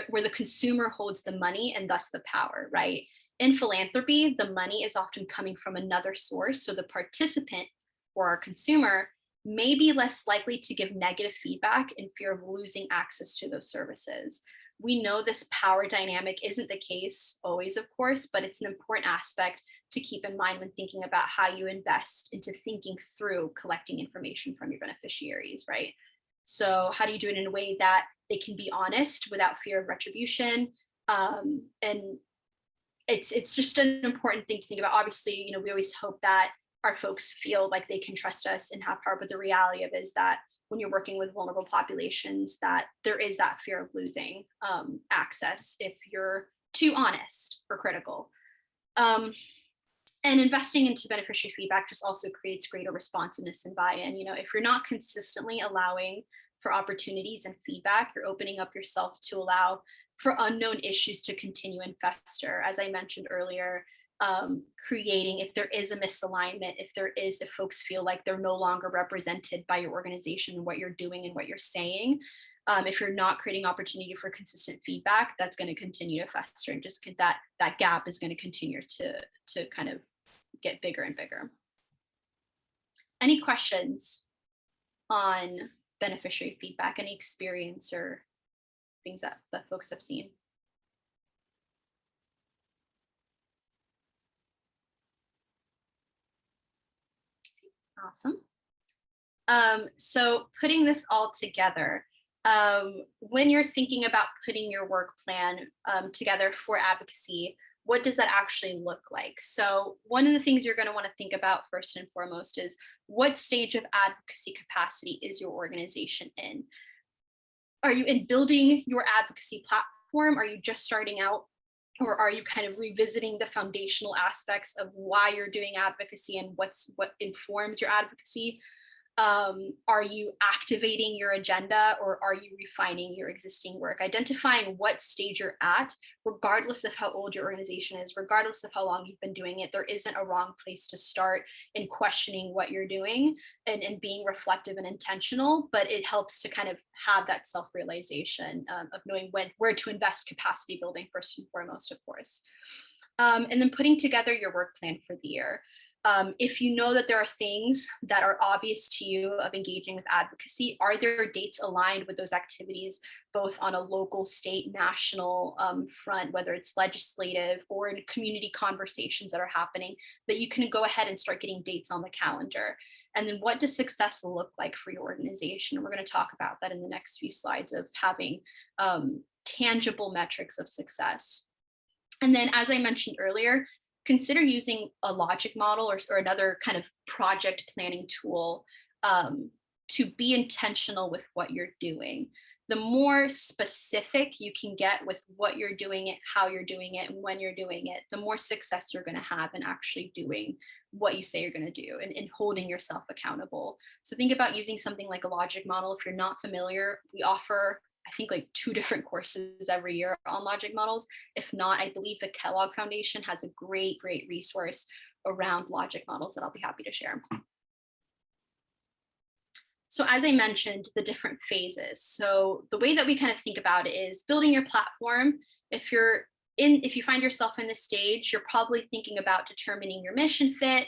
where the consumer holds the money and thus the power, right? In philanthropy, the money is often coming from another source. So the participant or our consumer may be less likely to give negative feedback in fear of losing access to those services. We know this power dynamic isn't the case always, of course, but it's an important aspect to keep in mind when thinking about how you invest into thinking through collecting information from your beneficiaries, right? So how do you do it in a way that they can be honest without fear of retribution? And it's just an important thing to think about. Obviously, you know, we always hope that our folks feel like they can trust us and have power, but the reality of it is that when you're working with vulnerable populations, that there is that fear of losing access if you're too honest or critical. And investing into beneficiary feedback just also creates greater responsiveness and buy-in. You know, if you're not consistently allowing for opportunities and feedback, you're opening up yourself to allow for unknown issues to continue and fester. As I mentioned earlier, creating, if there is a misalignment, if folks feel like they're no longer represented by your organization and what you're doing and what you're saying, if you're not creating opportunity for consistent feedback, that's going to continue to fester, and just that gap is going to continue to kind of get bigger and bigger. Any questions on beneficiary feedback? Any experience or things that folks have seen? Awesome. So putting this all together, when you're thinking about putting your work plan together for advocacy, what does that actually look like? So one of the things you're going to want to think about first and foremost is what stage of advocacy capacity is your organization in? Are you in building your advocacy platform? Are you just starting out? Or are you kind of revisiting the foundational aspects of why you're doing advocacy and what informs your advocacy? Are you activating your agenda, or are you refining your existing work? Identifying what stage you're at, regardless of how old your organization is, regardless of how long you've been doing it, there isn't a wrong place to start in questioning what you're doing and being reflective and intentional, but it helps to kind of have that self-realization of knowing where to invest capacity building first and foremost, of course. And then putting together your work plan for the year. If you know that there are things that are obvious to you of engaging with advocacy, are there dates aligned with those activities, both on a local, state, national front, whether it's legislative or in community conversations that are happening, that you can go ahead and start getting dates on the calendar? And then what does success look like for your organization? And we're going to talk about that in the next few slides of having tangible metrics of success. And then, as I mentioned earlier, consider using a logic model or another kind of project planning tool to be intentional with what you're doing. The more specific you can get with what you're doing it, how you're doing it, and when you're doing it, the more success you're going to have in actually doing what you say you're going to do and holding yourself accountable. So think about using something like a logic model. If you're not familiar, we offer, I think, like 2 different courses every year on logic models. If not, I believe the Kellogg Foundation has a great resource around logic models that I'll be happy to share. So as I mentioned, the different phases. So the way that we kind of think about it is building your platform. If you find yourself in this stage, you're probably thinking about determining your mission fit,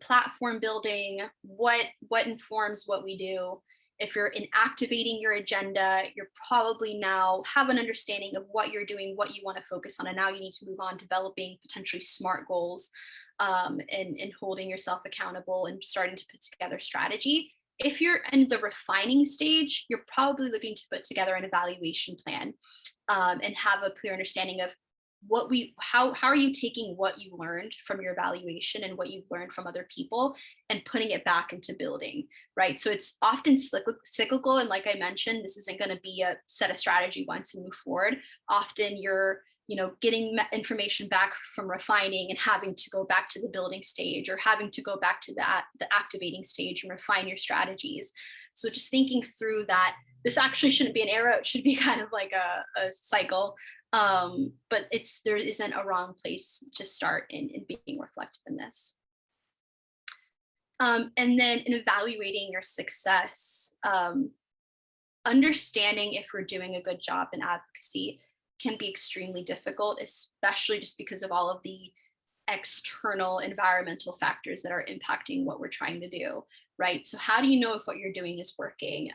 platform building, what informs what we do. If you're in activating your agenda, you're probably now have an understanding of what you're doing, what you want to focus on, and now you need to move on developing potentially SMART goals and holding yourself accountable and starting to put together strategy. If you're in the refining stage, you're probably looking to put together an evaluation plan and have a clear understanding of how are you taking what you learned from your evaluation and what you've learned from other people and putting it back into building, right? So it's often cyclical. And like I mentioned, this isn't going to be a set a strategy once and move forward. Often you're, getting information back from refining and having to go back to the building stage or having to go back to the activating stage and refine your strategies. So just thinking through that, this actually shouldn't be an arrow. It should be kind of like a cycle. But there isn't a wrong place to start in being reflective in this. And then in evaluating your success, understanding if we're doing a good job in advocacy can be extremely difficult, especially just because of all of the external environmental factors that are impacting what we're trying to do, right? So how do you know if what you're doing is working?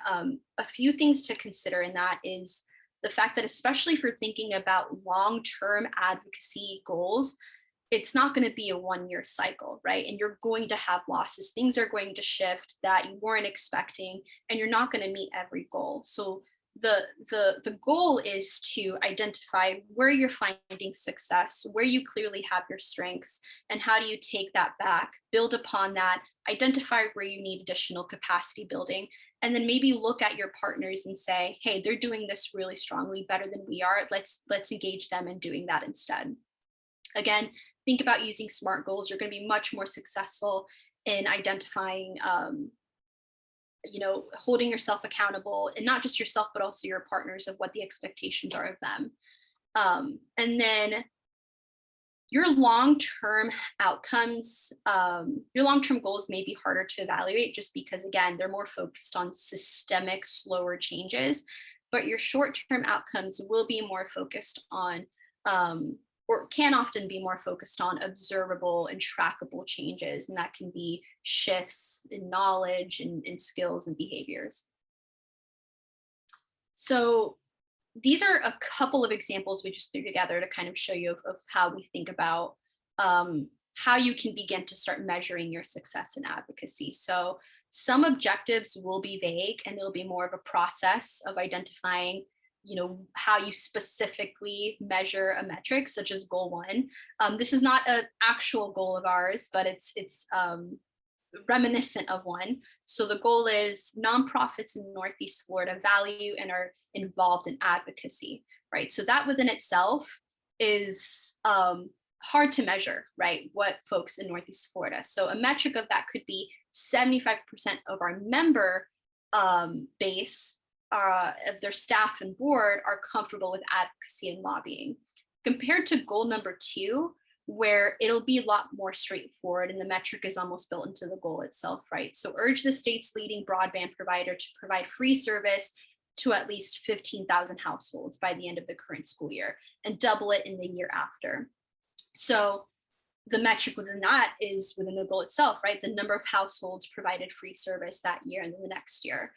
A few things to consider in that is the fact that, especially if you're thinking about long-term advocacy goals, it's not going to be a one-year cycle, right? And you're going to have losses. Things are going to shift that you weren't expecting, and you're not going to meet every goal. So the goal is to identify where you're finding success, where you clearly have your strengths, and how do you take that back, build upon that, identify where you need additional capacity building, and then maybe look at your partners and say, hey, they're doing this really strongly, better than we are. Let's engage them in doing that instead. Again, think about using SMART goals. You're going to be much more successful in identifying holding yourself accountable, and not just yourself, but also your partners, of what the expectations are of them. And then your long-term outcomes, your long-term goals may be harder to evaluate just because, again, they're more focused on systemic, slower changes, but your short-term outcomes will be more focused on, or can often be more focused on, observable and trackable changes. And that can be shifts in knowledge and skills and behaviors. So these are a couple of examples we just threw together to kind of show you of how we think about how you can begin to start measuring your success in advocacy. So some objectives will be vague, and there'll be more of a process of identifying how you specifically measure a metric, such as goal 1. This is not an actual goal of ours, but it's reminiscent of one. So the goal is nonprofits in Northeast Florida value and are involved in advocacy, right? So that within itself is hard to measure, right? What folks in Northeast Florida. So a metric of that could be 75% of our member base of their staff and board are comfortable with advocacy and lobbying, compared to goal number 2, where it'll be a lot more straightforward and the metric is almost built into the goal itself, right? So urge the state's leading broadband provider to provide free service to at least 15,000 households by the end of the current school year, and double it in the year after. So the metric within that is within the goal itself, right? The number of households provided free service that year and then the next year.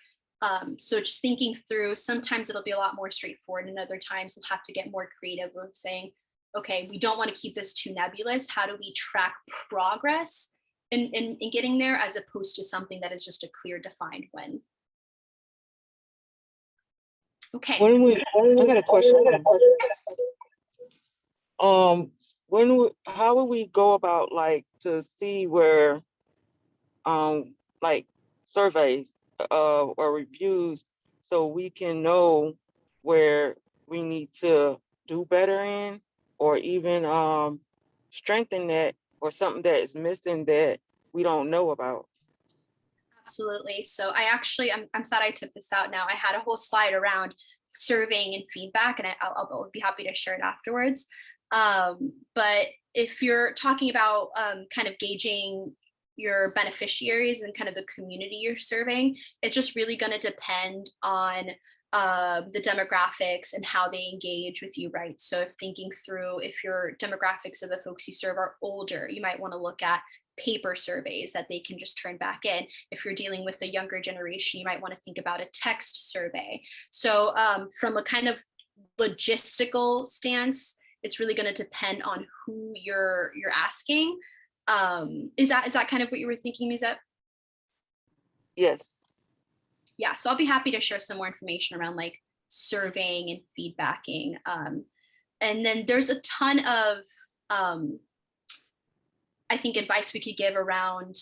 So just thinking through, sometimes it'll be a lot more straightforward, and other times we'll have to get more creative with saying, okay, we don't want to keep this too nebulous. How do we track progress in getting there, as opposed to something that is just a clear defined win? Okay. I got a question. How would we go about to see where surveys or reviews, so we can know where we need to do better in, or even strengthen that, or something that is missing that we don't know about? Absolutely. So I'm sad I took this out now. I had a whole slide around surveying and feedback, and I'll be happy to share it afterwards. But if you're talking about kind of gauging your beneficiaries and kind of the community you're serving, it's just really going to depend on the demographics and how they engage with you, right? So if thinking through, if your demographics of the folks you serve are older, you might want to look at paper surveys that they can just turn back in. If you're dealing with a younger generation, you might want to think about a text survey. So from a kind of logistical stance, it's really going to depend on who you're asking. Is that kind of what you were thinking, Musette? Yes. Yeah, so I'll be happy to share some more information around like surveying and feedbacking. And then there's a ton of, I think, advice we could give around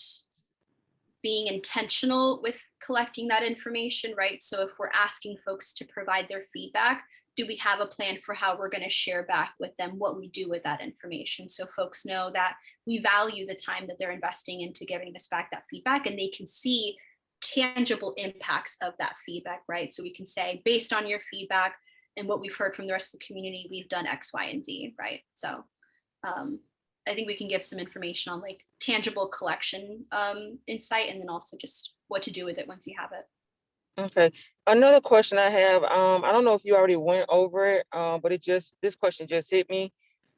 being intentional with collecting that information, right? So if we're asking folks to provide their feedback, do we have a plan for how we're going to share back with them what we do with that information? So folks know that we value the time that they're investing into giving us back that feedback, and they can see tangible impacts of that feedback, right? So we can say, based on your feedback and what we've heard from the rest of the community, we've done X, Y, and Z, right? So I think we can give some information on like tangible collection insight, and then also just what to do with it once you have it. Okay. Another question I have, I don't know if you already went over it, but this question just hit me.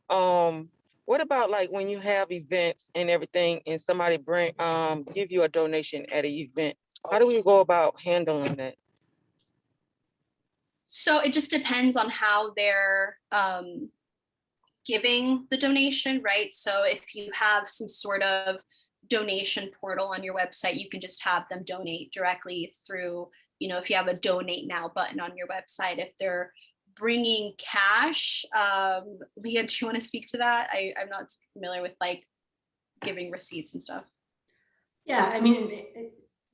What about like when you have events and everything and somebody give you a donation at an event? How do we go about handling that? So it just depends on how they're giving the donation, right? So if you have some sort of donation portal on your website, you can just have them donate directly through, if you have a donate now button on your website. If they're bringing cash, Leah, do you want to speak to that? I'm not familiar with like giving receipts and stuff. Yeah, I mean,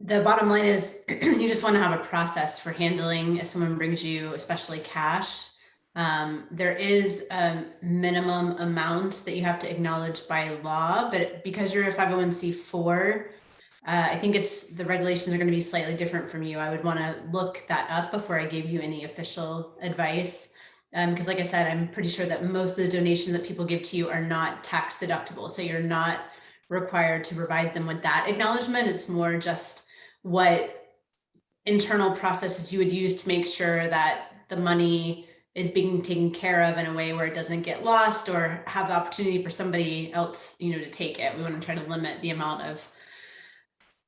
the bottom line is you just want to have a process for handling if someone brings you, especially cash. There is a minimum amount that you have to acknowledge by law, but because you're a 501c4, I think the regulations are going to be slightly different from you. I would want to look that up before I gave you any official advice. Because like I said, I'm pretty sure that most of the donations that people give to you are not tax deductible. So you're not required to provide them with that acknowledgement. It's more just what internal processes you would use to make sure that the money is being taken care of in a way where it doesn't get lost or have the opportunity for somebody else, to take it. We want to try to limit the amount of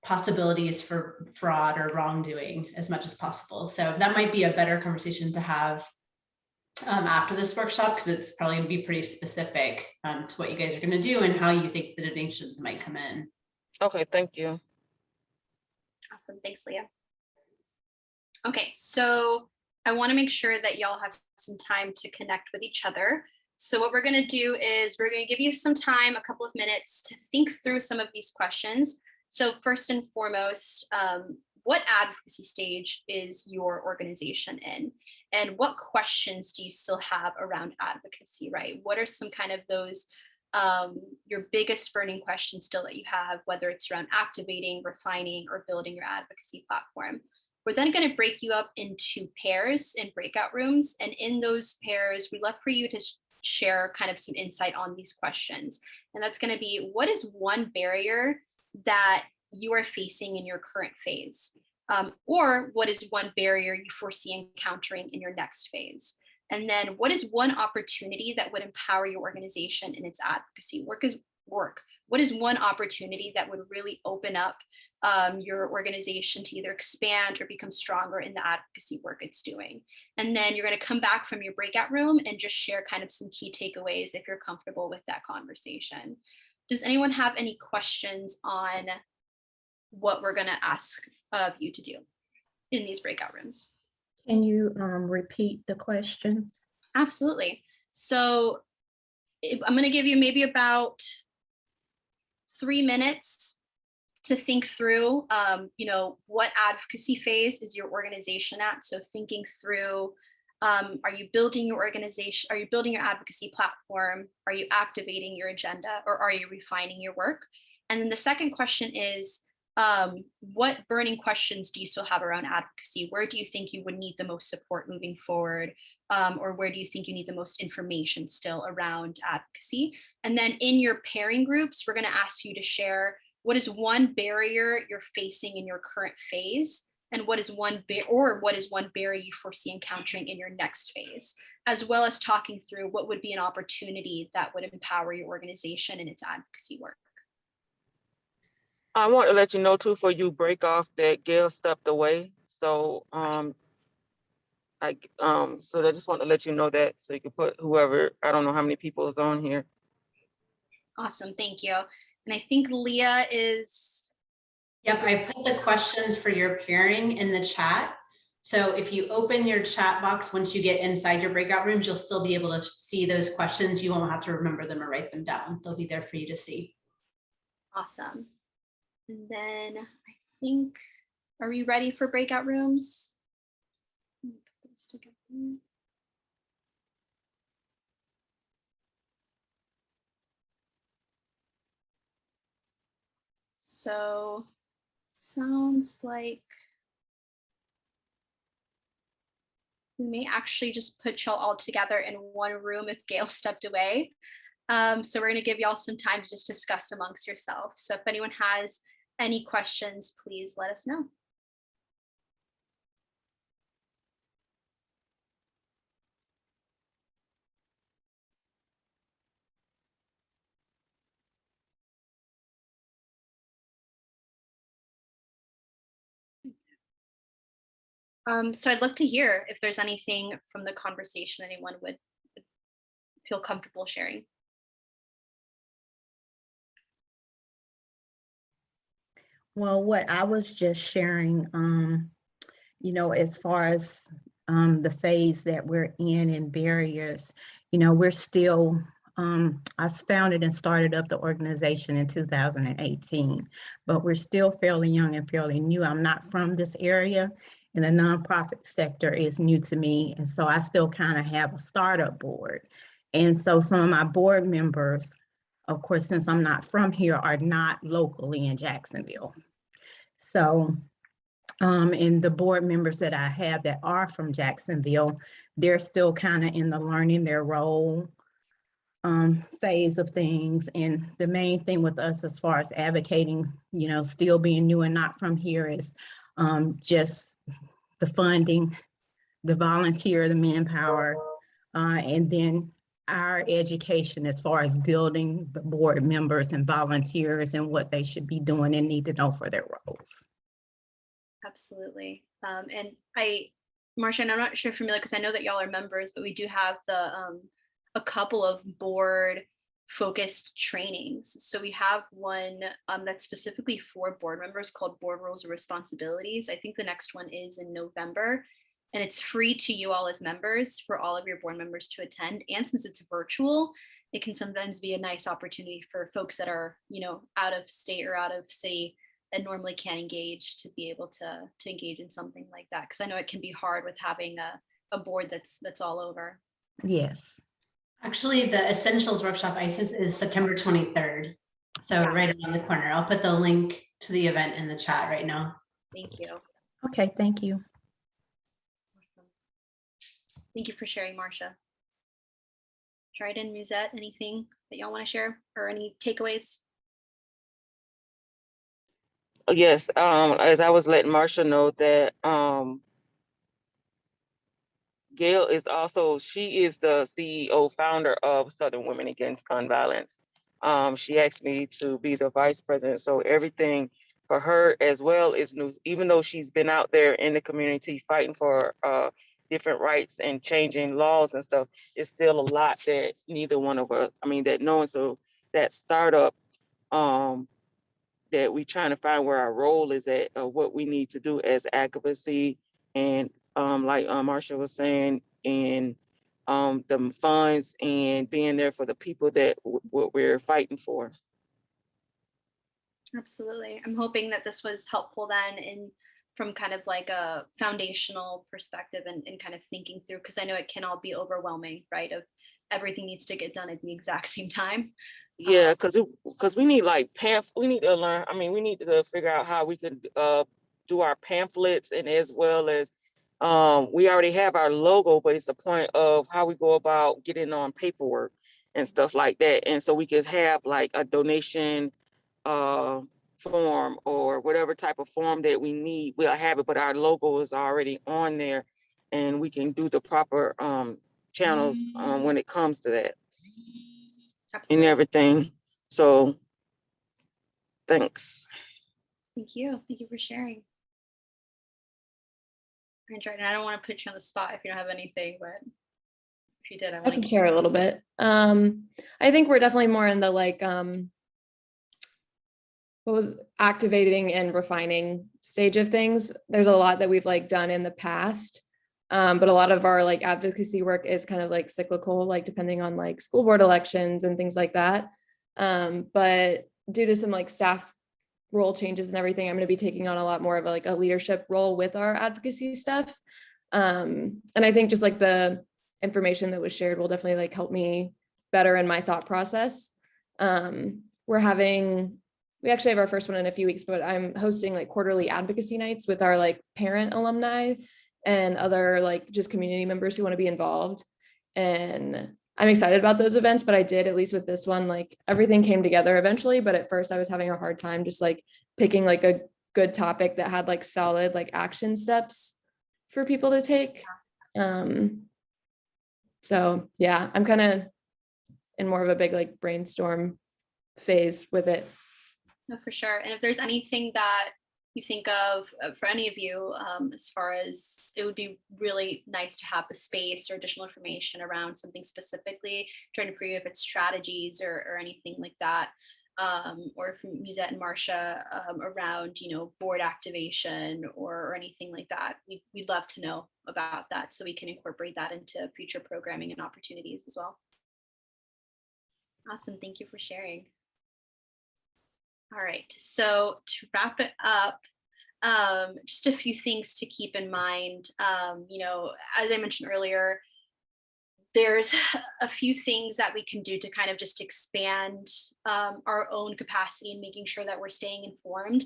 possibilities for fraud or wrongdoing as much as possible. So that might be a better conversation to have after this workshop, because it's probably going to be pretty specific to what you guys are going to do and how you think the donations might come in. Okay, thank you. Awesome, thanks, Leah. Okay, so I want to make sure that y'all have some time to connect with each other. So what we're going to do is we're going to give you some time, a couple of minutes, to think through some of these questions. So first and foremost, what advocacy stage is your organization in? And what questions do you still have around advocacy, right? What are some kind of those, your biggest burning questions still that you have, whether it's around activating, refining, or building your advocacy platform? We're then going to break you up into pairs and breakout rooms. And in those pairs, we'd love for you to share kind of some insight on these questions. And that's going to be, what is one barrier that you are facing in your current phase? Or what is one barrier you foresee encountering in your next phase? And then what is one opportunity that would empower your organization in its advocacy work? What is one opportunity that would really open up your organization to either expand or become stronger in the advocacy work it's doing? And then you're going to come back from your breakout room and just share kind of some key takeaways if you're comfortable with that conversation. Does anyone have any questions on what we're going to ask of you to do in these breakout rooms? Can you repeat the questions? Absolutely. So I'm going to give you maybe about 3 minutes to think through, what advocacy phase is your organization at? So thinking through, are you building your organization? Are you building your advocacy platform? Are you activating your agenda, or are you refining your work? And then the second question is, what burning questions do you still have around advocacy? Where do you think you would need the most support moving forward? Or where do you think you need the most information still around advocacy? And then in your pairing groups, we're going to ask you to share what is one barrier you're facing in your current phase, and what is one barrier you foresee encountering in your next phase, as well as talking through what would be an opportunity that would empower your organization in its advocacy work. I want to let you know too, for you break off, that Gail stepped away. So I just want to let you know that, so you can put whoever, I don't know how many people is on here. Awesome, thank you. And I think Leah is. Yep, I put the questions for your pairing in the chat. So if you open your chat box, once you get inside your breakout rooms, you'll still be able to see those questions. You won't have to remember them or write them down. They'll be there for you to see. Awesome. And then I think, are we ready for breakout rooms? Let me put this together. So sounds like we may actually just put y'all all together in one room if Gail stepped away. So we're going to give y'all some time to just discuss amongst yourself. So if anyone has any questions, please let us know. So I'd love to hear if there's anything from the conversation anyone would feel comfortable sharing. Well, what I was just sharing, you know, as far as the phase that we're in and barriers, you know, we're still, I founded and started up the organization in 2018, but we're still fairly young and fairly new. I'm not from this area, and the nonprofit sector is new to me. And so I still kind of have a startup board. And so some of my board members, of course, since I'm not from here, are not locally in Jacksonville. So, and the board members that I have that are from Jacksonville, they're still kind of in the learning their role phase of things. And the main thing with us as far as advocating, you know, still being new and not from here is just the funding, the volunteer, the manpower, and then our education as far as building the board members and volunteers and what they should be doing and need to know for their roles. Absolutely. And Marcia, and I'm not sure if you're familiar because I know that y'all are members, but we do have a couple of board focused trainings. So we have one that's specifically for board members called Board Roles and Responsibilities. I think the next one is in November, and it's free to you all as members for all of your board members to attend. And since it's virtual, it can sometimes be a nice opportunity for folks that are, you know, out of state or out of city and normally can't engage to be able to engage in something like that. Because I know it can be hard with having a board that's all over. Yes. Actually, the Essentials Workshop ISIS is September 23rd. So right around the corner. I'll put the link to the event in the chat right now. Thank you. Okay, thank you. Awesome. Thank you for sharing, Marcia. Dryden, Musette, anything that y'all want to share or any takeaways? Yes, as I was letting Marcia know that Gail is also, she is the CEO founder of Southern Women Against Gun Violence. She asked me to be the vice president. So everything for her as well is new, even though she's been out there in the community fighting for different rights and changing laws and stuff, it's still a lot that neither one of us, I mean, that knowing, so that startup, that we trying to find where our role is at, what we need to do as advocacy, and like Marcia was saying, and the funds and being there for the people that what we're fighting for. Absolutely. I'm hoping that this was helpful then in from kind of like a foundational perspective and kind of thinking through, because I know it can all be overwhelming, right? Of everything needs to get done at the exact same time. Yeah, because we need like we need to learn. I mean, we need to figure out how we could do our pamphlets, and as well as we already have our logo, but it's the point of how we go about getting on paperwork and stuff like that. And so we could have like a donation form or whatever type of form that we need. We'll have it, but our logo is already on there, and we can do the proper channels when it comes to that. Absolutely. And everything. So thanks. Thank you. Thank you for sharing. And I don't want to put you on the spot if you don't have anything, but if you did, I can share a little bit. I think we're definitely more in the like what was activating and refining stage of things. There's a lot that we've like done in the past. But a lot of our like advocacy work is kind of like cyclical, like depending on like school board elections and things like that. But due to some like staff role changes and everything, I'm going to be taking on a lot more of like a leadership role with our advocacy stuff. And I think just like the information that was shared will definitely like help me better in my thought process. We actually have our first one in a few weeks, but I'm hosting like quarterly advocacy nights with our like parent alumni and other like just community members who want to be involved. And I'm excited about those events, but I did, at least with this one, like everything came together eventually. But at first I was having a hard time just like picking like a good topic that had like solid like action steps for people to take. So yeah, I'm kind of in more of a big like brainstorm phase with it. No, for sure. And if there's anything that you think of for any of you, as far as it would be really nice to have the space or additional information around something specifically, trying to figure if it's strategies or anything like that, or from Musette and Marcia around, board activation or anything like that. We'd love to know about that so we can incorporate that into future programming and opportunities as well. Awesome. Thank you for sharing. All right, so to wrap it up, just a few things to keep in mind. As I mentioned earlier, there's a few things that we can do to kind of just expand our own capacity and making sure that we're staying informed.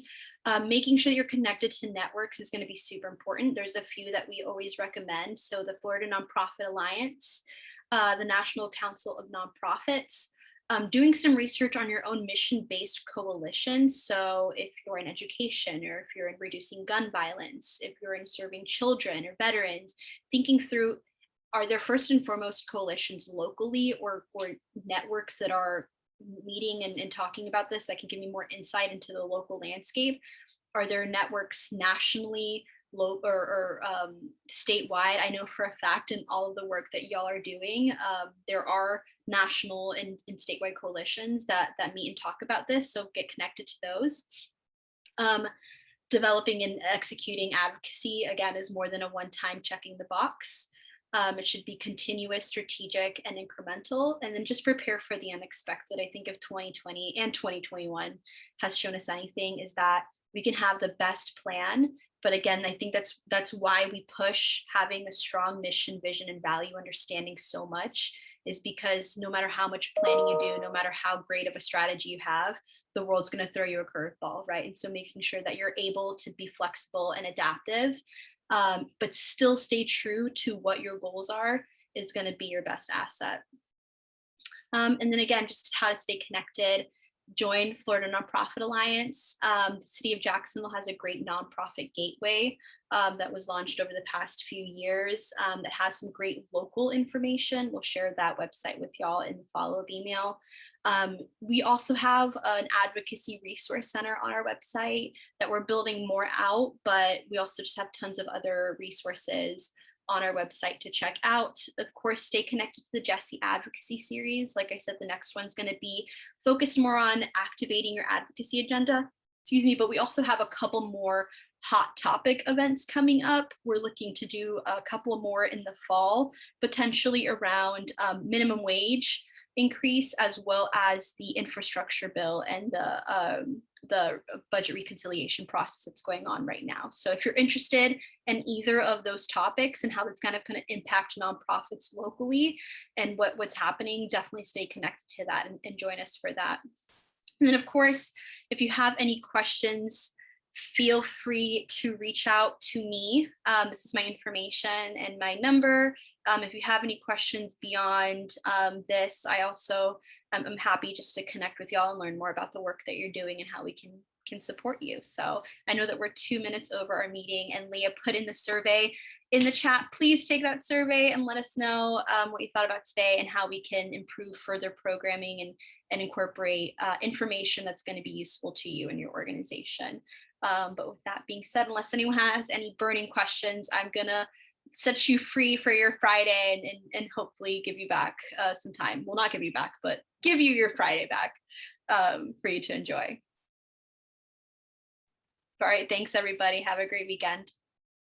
Making sure you're connected to networks is going to be super important. There's a few that we always recommend. So the Florida Nonprofit Alliance, the National Council of Nonprofits, doing some research on your own mission-based coalitions. So if you're in education, or if you're in reducing gun violence, if you're in serving children or veterans, thinking through, are there first and foremost coalitions locally or networks that are meeting and talking about this that can give me more insight into the local landscape? Are there networks nationally, or statewide? I know for a fact in all of the work that y'all are doing, there are national and statewide coalitions that meet and talk about this. So get connected to those. Developing and executing advocacy, again, is more than a one-time checking the box. It should be continuous, strategic, and incremental, and then just prepare for the unexpected. I think if 2020 and 2021 has shown us anything, is that we can have the best plan. But again, I think that's why we push having a strong mission, vision, and value understanding so much, is because no matter how much planning you do, no matter how great of a strategy you have, the world's going to throw you a curveball, right? And so making sure that you're able to be flexible and adaptive, but still stay true to what your goals are, is going to be your best asset. And then again, just how to stay connected. Join Florida Nonprofit Alliance. The city of Jacksonville has a great nonprofit gateway that was launched over the past few years that has some great local information. We'll share that website with y'all in the follow-up email. We also have an advocacy resource center on our website that we're building more out, but we also just have tons of other resources on our website to check out. Of course, stay connected to the Jessie Advocacy Series. Like I said, the next one's going to be focused more on activating your advocacy agenda. But we also have a couple more hot topic events coming up. We're looking to do a couple more in the fall, potentially around minimum wage increase, as well as the infrastructure bill and the budget reconciliation process that's going on right now. So if you're interested in either of those topics and how that's kind of going to impact nonprofits locally and what's happening, definitely stay connected to that and join us for that. And then of course, if you have any questions, feel free to reach out to me. This is my information and my number. If you have any questions beyond this, I also I'm happy just to connect with y'all and learn more about the work that you're doing and how we can support you. So I know that we're 2 minutes over our meeting, and Leah put in the survey in the chat. Please take that survey and let us know what you thought about today and how we can improve further programming and incorporate information that's going to be useful to you and your organization. But with that being said, unless anyone has any burning questions, I'm gonna set you free for your Friday and hopefully give you back some time. Well, not give you back, but give you your Friday back for you to enjoy. All right, thanks everybody. Have a great weekend.